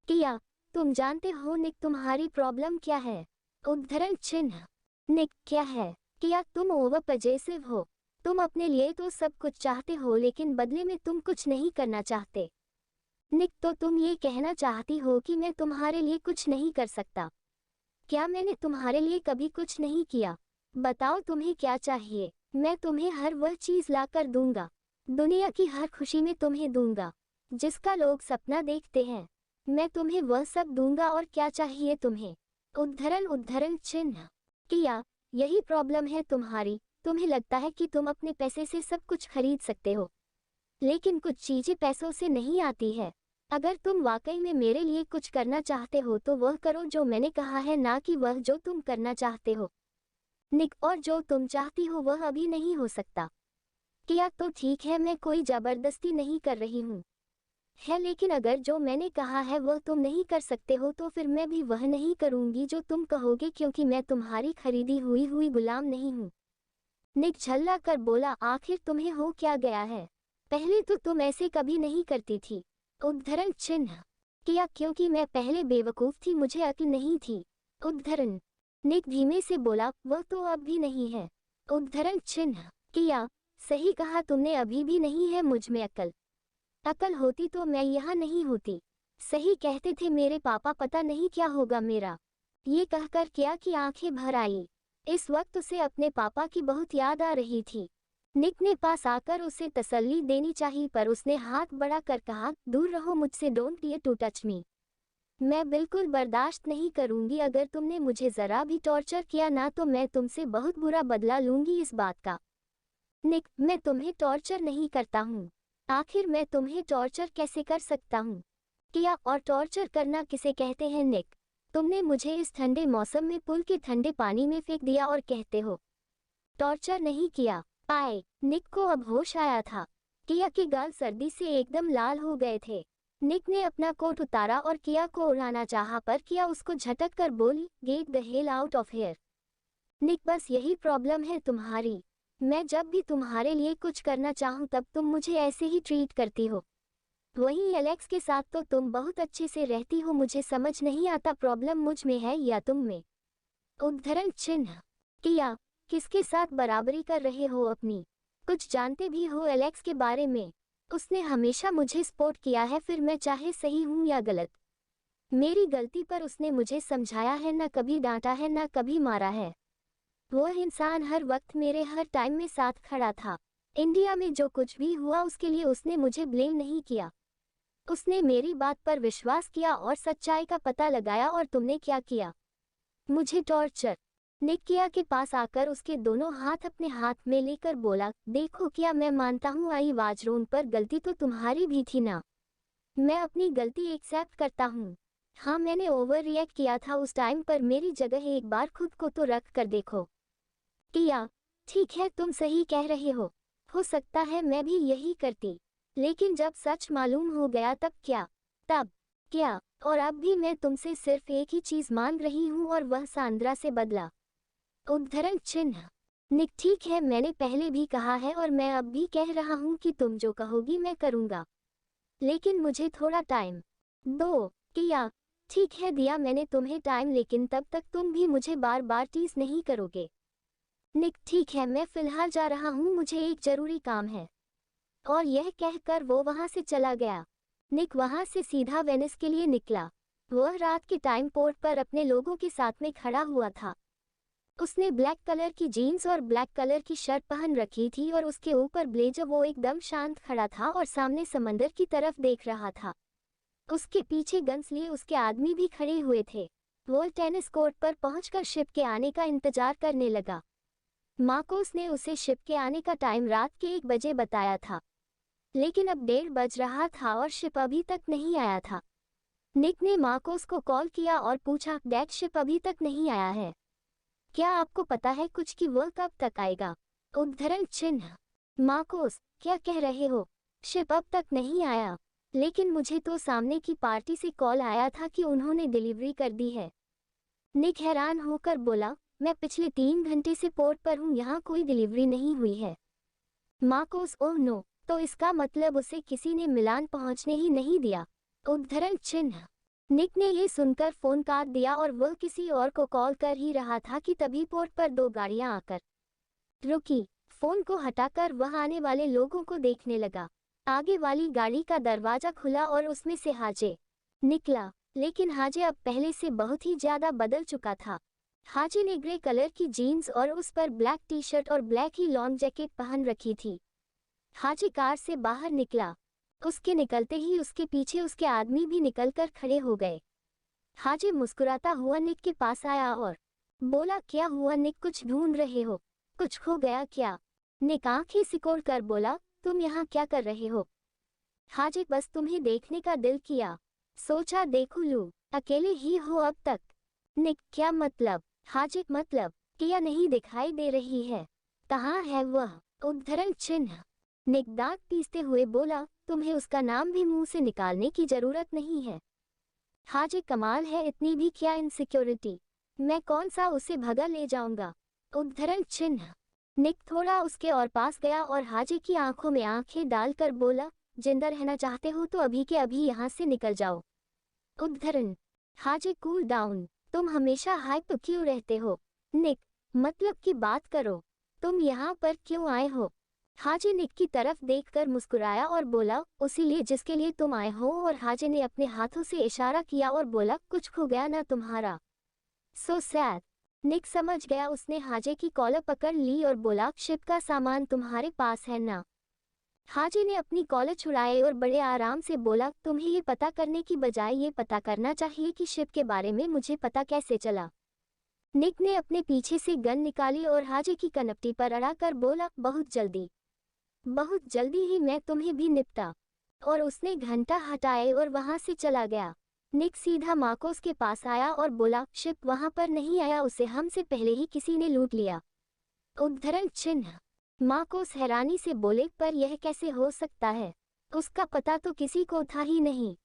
किया, तुम जानते हो निक तुम्हारी प्रॉब्लम क्या है? उद्धरण चिन्ह। निक, क्या है? किया, तुम ओवर पजेसिव हो। तुम अपने लिए तो सब कुछ चाहते हो लेकिन बदले में तुम कुछ नहीं करना चाहते। निक, तो तुम ये कहना चाहती हो कि मैं तुम्हारे लिए कुछ नहीं कर सकता? क्या मैंने तुम्हारे लिए कभी कुछ नहीं किया? बताओ तुम्हें क्या चाहिए? मैं तुम्हें हर वह चीज ला कर दूंगा। दुनिया की हर खुशी में तुम्हें दूंगा जिसका लोग सपना देखते हैं। मैं तुम्हें वह सब दूंगा और क्या चाहिए तुम्हें? उद्धरण चिन्ह। किया, यही प्रॉब्लम है तुम्हारी। तुम्हें लगता है कि तुम अपने पैसे से सब कुछ खरीद सकते हो, लेकिन कुछ चीजें पैसों से नहीं आती है। अगर तुम वाकई में मेरे लिए कुछ करना चाहते हो तो वह करो जो मैंने कहा है, ना कि वह जो तुम करना चाहते हो। निक, और जो तुम चाहती हो वह अभी नहीं हो सकता। किया, तो ठीक है, मैं कोई जबरदस्ती नहीं कर रही हूँ है, लेकिन अगर जो मैंने कहा है वह तुम नहीं कर सकते हो तो फिर मैं भी वह नहीं करूँगी जो तुम कहोगे, क्योंकि मैं तुम्हारी खरीदी हुई गुलाम नहीं हूँ। निक झल्ला कर बोला, आखिर तुम्हें हो क्या गया है? पहले तो तुम ऐसे कभी नहीं करती थी। उद्धरण चिन्ह। किया, क्योंकि मैं पहले बेवकूफ थी, मुझे अक्ल नहीं थी। उद्धरण। निक धीमे से बोला, वह तो अब भी नहीं है। उद्धरण चिन्ह। किया, सही कहा तुमने, अभी भी नहीं है मुझ में अक्ल। अकल होती तो मैं यहाँ नहीं होती। सही कहते थे मेरे पापा, पता नहीं क्या होगा मेरा। ये कहकर किया कि आंखें भर आई। इस वक्त उसे अपने पापा की बहुत याद आ रही थी। निक ने पास आकर उसे तसल्ली देनी चाहिए पर उसने हाथ बढ़ा कर कहा, दूर रहो मुझसे, don't dare to touch me. मैं बिल्कुल बर्दाश्त नहीं करूंगी। अगर तुमने मुझे जरा भी टॉर्चर किया ना तो मैं तुमसे बहुत बुरा बदला लूंगी इस बात का। निक, मैं तुम्हें टॉर्चर नहीं करता हूँ। आखिर मैं तुम्हें टॉर्चर कैसे कर सकता हूँ? किया, और टॉर्चर करना किसे कहते हैं निक? तुमने मुझे इस ठंडे मौसम में पुल के ठंडे पानी में फेंक दिया और कहते हो टॉर्चर नहीं किया। पाए। निक को अब होश आया था। किया के गाल सर्दी से एकदम लाल हो गए थे। निक ने अपना कोट उतारा और किया को उड़ाना चाहा पर किया उसको झटक कर बोली, get the hell out of here. Nick, बस यही प्रॉब्लम है तुम्हारी। मैं जब भी तुम्हारे लिए कुछ करना चाहूँ तब तुम मुझे ऐसे ही ट्रीट करती हो। वहीं एलेक्स के साथ तो तुम बहुत अच्छे से रहती हो। मुझे समझ नहीं आता प्रॉब्लम मुझ में है या तुम में। उद्धरण चिन्ह। किया, किसके साथ बराबरी कर रहे हो अपनी? कुछ जानते भी हो एलेक्स के बारे में? उसने हमेशा मुझे सपोर्ट किया है, फिर मैं चाहे सही हूँ या गलत। मेरी गलती पर उसने मुझे समझाया है, ना कभी डांटा है ना कभी मारा है। वह इंसान हर वक्त मेरे हर टाइम में साथ खड़ा था। इंडिया में जो कुछ भी हुआ उसके लिए उसने मुझे ब्लेम नहीं किया। उसने मेरी बात पर विश्वास किया और सच्चाई का पता लगाया। और तुमने क्या किया? मुझे टॉर्चर। निक किया के पास आकर उसके दोनों हाथ अपने हाथ में लेकर बोला, देखो किया, मैं मानता हूँ आई वाज रॉन्ग, पर गलती तो तुम्हारी भी थी ना। मैं अपनी गलती एक्सेप्ट करता हूँ। हाँ, मैंने ओवर रिएक्ट किया था उस टाइम पर। मेरी जगह एक बार खुद को तो रख कर देखो। किया, ठीक है, तुम सही कह रहे हो सकता है मैं भी यही करती। लेकिन जब सच मालूम हो गया तब क्या? तब क्या? और अब भी मैं तुमसे सिर्फ एक ही चीज मांग रही हूँ और वह सांद्रा से बदला। उद्धरण चिन्ह। निक, ठीक है, मैंने पहले भी कहा है और मैं अब भी कह रहा हूँ कि तुम जो कहोगी मैं करूँगा, लेकिन मुझे थोड़ा टाइम दो। किया, ठीक है, दिया मैंने तुम्हें टाइम, लेकिन तब तक तुम भी मुझे बार बार टीज नहीं करोगे। निक, ठीक है, मैं फिलहाल जा रहा हूँ, मुझे एक जरूरी काम है। और यह कहकर वो वहां से चला गया। निक वहां से सीधा वेनिस के लिए निकला। वह रात के टाइम पोर्ट पर अपने लोगों के साथ में खड़ा हुआ था। उसने ब्लैक कलर की जीन्स और ब्लैक कलर की शर्ट पहन रखी थी और उसके ऊपर ब्लेजर। वो एकदम शांत खड़ा था और सामने समंदर की तरफ देख रहा था। उसके पीछे गन्स लिए उसके आदमी भी खड़े हुए थे। वो टेनिस कोर्ट पर पहुंचकर शिप के आने का इंतजार करने लगा। मार्कोस ने उसे शिप के आने का टाइम रात के 1 बजे बताया था, लेकिन अब 1:30 बज रहा था और शिप अभी तक नहीं आया था। निक ने मार्कोस को कॉल किया और पूछा, डैड शिप अभी तक नहीं आया है, क्या आपको पता है कुछ कि वह कब तक आएगा? उद्धरण चिन्ह। मार्कोस, क्या कह रहे हो? शिप अब तक नहीं आया, लेकिन मुझे तो सामने की पार्टी से कॉल आया था कि उन्होंने डिलीवरी कर दी है। निक हैरान होकर बोला, मैं पिछले 3 घंटे से पोर्ट पर हूँ, यहाँ कोई डिलीवरी नहीं हुई है। मार्कोस, ओह नो, तो इसका मतलब उसे किसी ने मिलान पहुँचने ही नहीं दिया। उद्धरण चिन्ह। निक ने ये सुनकर फोन काट दिया और वह किसी और को कॉल कर ही रहा था कि तभी पोर्ट पर 2 गाड़ियां आकर रुकी। फोन को हटाकर वह आने वाले लोगों को देखने लगा। आगे वाली गाड़ी का दरवाजा खुला और उसमें से हाजे निकला, लेकिन हाजे अब पहले से बहुत ही ज्यादा बदल चुका था। हाजे ने ग्रे कलर की जीन्स और उस पर ब्लैक टी शर्ट और ब्लैक ही लॉन्ग जैकेट पहन रखी थी। हाजे कार से बाहर निकला। उसके निकलते ही उसके पीछे उसके आदमी भी निकलकर खड़े हो गए। हाजे मुस्कुराता हुआ निक के पास आया और बोला, क्या हुआ निक, कुछ ढूंढ रहे हो? कुछ खो गया क्या? निक आंखें सिकोड़ कर बोला, तुम यहाँ क्या कर रहे हो? हाजे, बस तुम्हें देखने का दिल किया, सोचा देखो लूं, अकेले ही हो अब तक? निक, क्या मतलब? हाजे, मतलब किया नहीं दिखाई दे रही है, कहाँ है वह? उद्धरण चिन्ह। निक दांत पीसते हुए बोला, तुम्हें उसका नाम भी मुंह से निकालने की जरूरत नहीं है। हाजे, कमाल है, इतनी भी क्या इनसिक्योरिटी? मैं कौन सा उसे भगा ले जाऊंगा? उद्धरण चिन्ह। निक थोड़ा उसके और पास गया और हाजे की आंखों में आंखें डालकर बोला, जिंदा रहना चाहते हो तो अभी के अभी यहाँ से निकल जाओ। उद्धरण। हाजे, कूल डाउन, तुम हमेशा हाइप क्यों रहते हो? निक, मतलब की बात करो, तुम यहाँ पर क्यों आए हो? हाजे निक की तरफ देखकर मुस्कुराया और बोला, उसी लिए जिसके लिए तुम आए हो। और हाजे ने अपने हाथों से इशारा किया और बोला, कुछ खो गया ना तुम्हारा? So sad. निक समझ गया। उसने हाजे की कॉलर पकड़ ली और बोला, शिप का सामान तुम्हारे पास है ना? हाजे ने अपनी कॉलर छुड़ाई और बड़े आराम से बोला, तुम्हें ये पता करने की बजाय ये पता करना चाहिए कि शिप के बारे में मुझे पता कैसे चला। निक ने अपने पीछे से गन निकाली और हाजे की कनपटी पर अड़ाकर बोला, बहुत जल्दी ही मैं तुम्हें भी निपटा। और उसने घंटा हटाए और वहां से चला गया। निक सीधा मार्कोस के पास आया और बोला, शिप वहां पर नहीं आया, उसे हमसे पहले ही किसी ने लूट लिया। उद्धरण चिन्ह। मार्कोस हैरानी से बोले, पर यह कैसे हो सकता है? उसका पता तो किसी को था ही नहीं।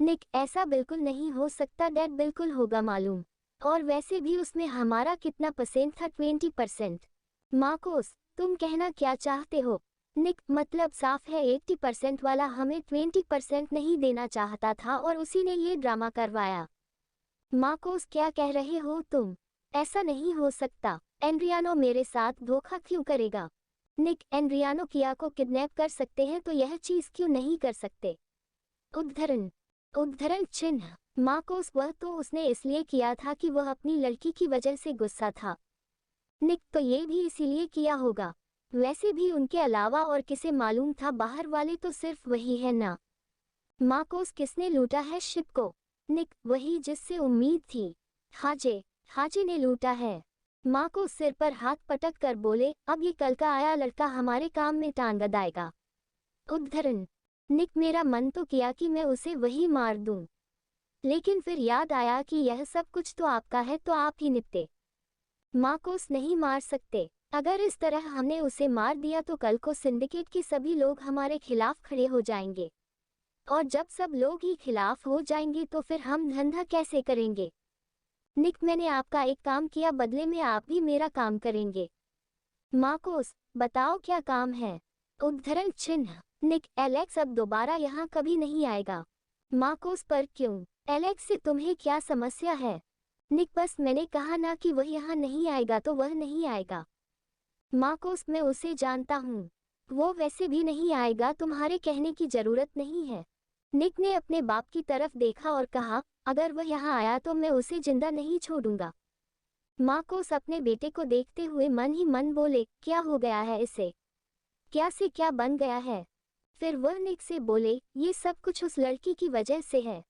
निक, ऐसा बिल्कुल नहीं हो सकता डैड, बिल्कुल होगा मालूम। और वैसे भी उसमें हमारा कितना परसेंट था? 20%। मार्कोस, तुम कहना क्या चाहते हो? निक, मतलब साफ है 80% वाला हमें 20% नहीं देना चाहता था और उसी ने ये ड्रामा करवाया। मार्कोस, क्या कह रहे हो तुम? ऐसा नहीं हो सकता। एंड्रियानो मेरे साथ धोखा क्यों करेगा? निक, एंड्रियानो किया को किडनैप कर सकते हैं तो यह चीज क्यों नहीं कर सकते? उद्धरण चिन्ह। मार्कोस, वह तो उसने इसलिए किया था कि वह अपनी लड़की की वजह से गुस्सा था। निक, तो ये भी इसीलिए किया होगा। वैसे भी उनके अलावा और किसे मालूम था? बाहर वाले तो सिर्फ वही है ना? मार्कोस, किसने लूटा है शिप को? निक, वही जिससे उम्मीद थी। हाजे ने लूटा है। मार्कोस सिर पर हाथ पटक कर बोले, अब ये कल का आया लड़का हमारे काम में टांग अड़ाएगा। उद्धरण। निक, मेरा मन तो किया कि मैं उसे वही मार दूं, लेकिन फिर याद आया कि यह सब कुछ तो आपका है, तो आप ही निपटे। मार्कोस, नहीं मार सकते। अगर इस तरह हमने उसे मार दिया तो कल को सिंडिकेट के सभी लोग हमारे खिलाफ खड़े हो जाएंगे, और जब सब लोग ही खिलाफ हो जाएंगे तो फिर हम धंधा कैसे करेंगे? निक, मैंने आपका एक काम किया, बदले में आप भी मेरा काम करेंगे। मार्कोस, बताओ क्या काम है? उद्धरण चिन्ह। निक, एलेक्स अब दोबारा यहाँ कभी नहीं आएगा। मार्कोस, पर क्यों? एलेक्स से तुम्हें क्या समस्या है? निक, बस मैंने कहा ना कि वह यहाँ नहीं आएगा तो वह नहीं आएगा। मार्कोस, मैं उसे जानता हूँ, वो वैसे भी नहीं आएगा, तुम्हारे कहने की जरूरत नहीं है। निक ने अपने बाप की तरफ देखा और कहा, अगर वह यहाँ आया तो मैं उसे जिंदा नहीं छोड़ूंगा। मार्कोस अपने बेटे को देखते हुए मन ही मन बोले, क्या हो गया है इसे? क्या से क्या बन गया है? फिर वह निक से बोले, ये सब कुछ उस लड़की की वजह से है।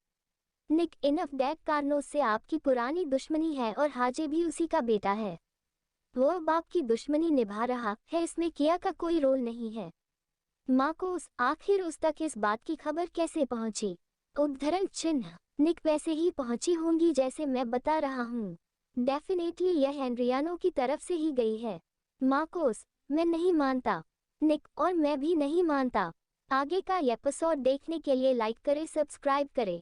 निक, इनफ दैट कार्लोस से आपकी पुरानी दुश्मनी है और हाजे भी उसी का बेटा है। वह बाप की दुश्मनी निभा रहा है, इसमें किया का कोई रोल नहीं है। मार्कोस, आखिर उस तक इस बात की खबर कैसे पहुंची? उद्धरण चिन्ह। निक वैसे ही पहुंची होंगी जैसे मैं बता रहा हूँ। डेफिनेटली यह एंड्रियानो की तरफ से ही गई है। मार्कोस, मैं नहीं मानता। निक, और मैं भी नहीं मानता। आगे का एपिसोड देखने के लिए लाइक करें, सब्सक्राइब करें।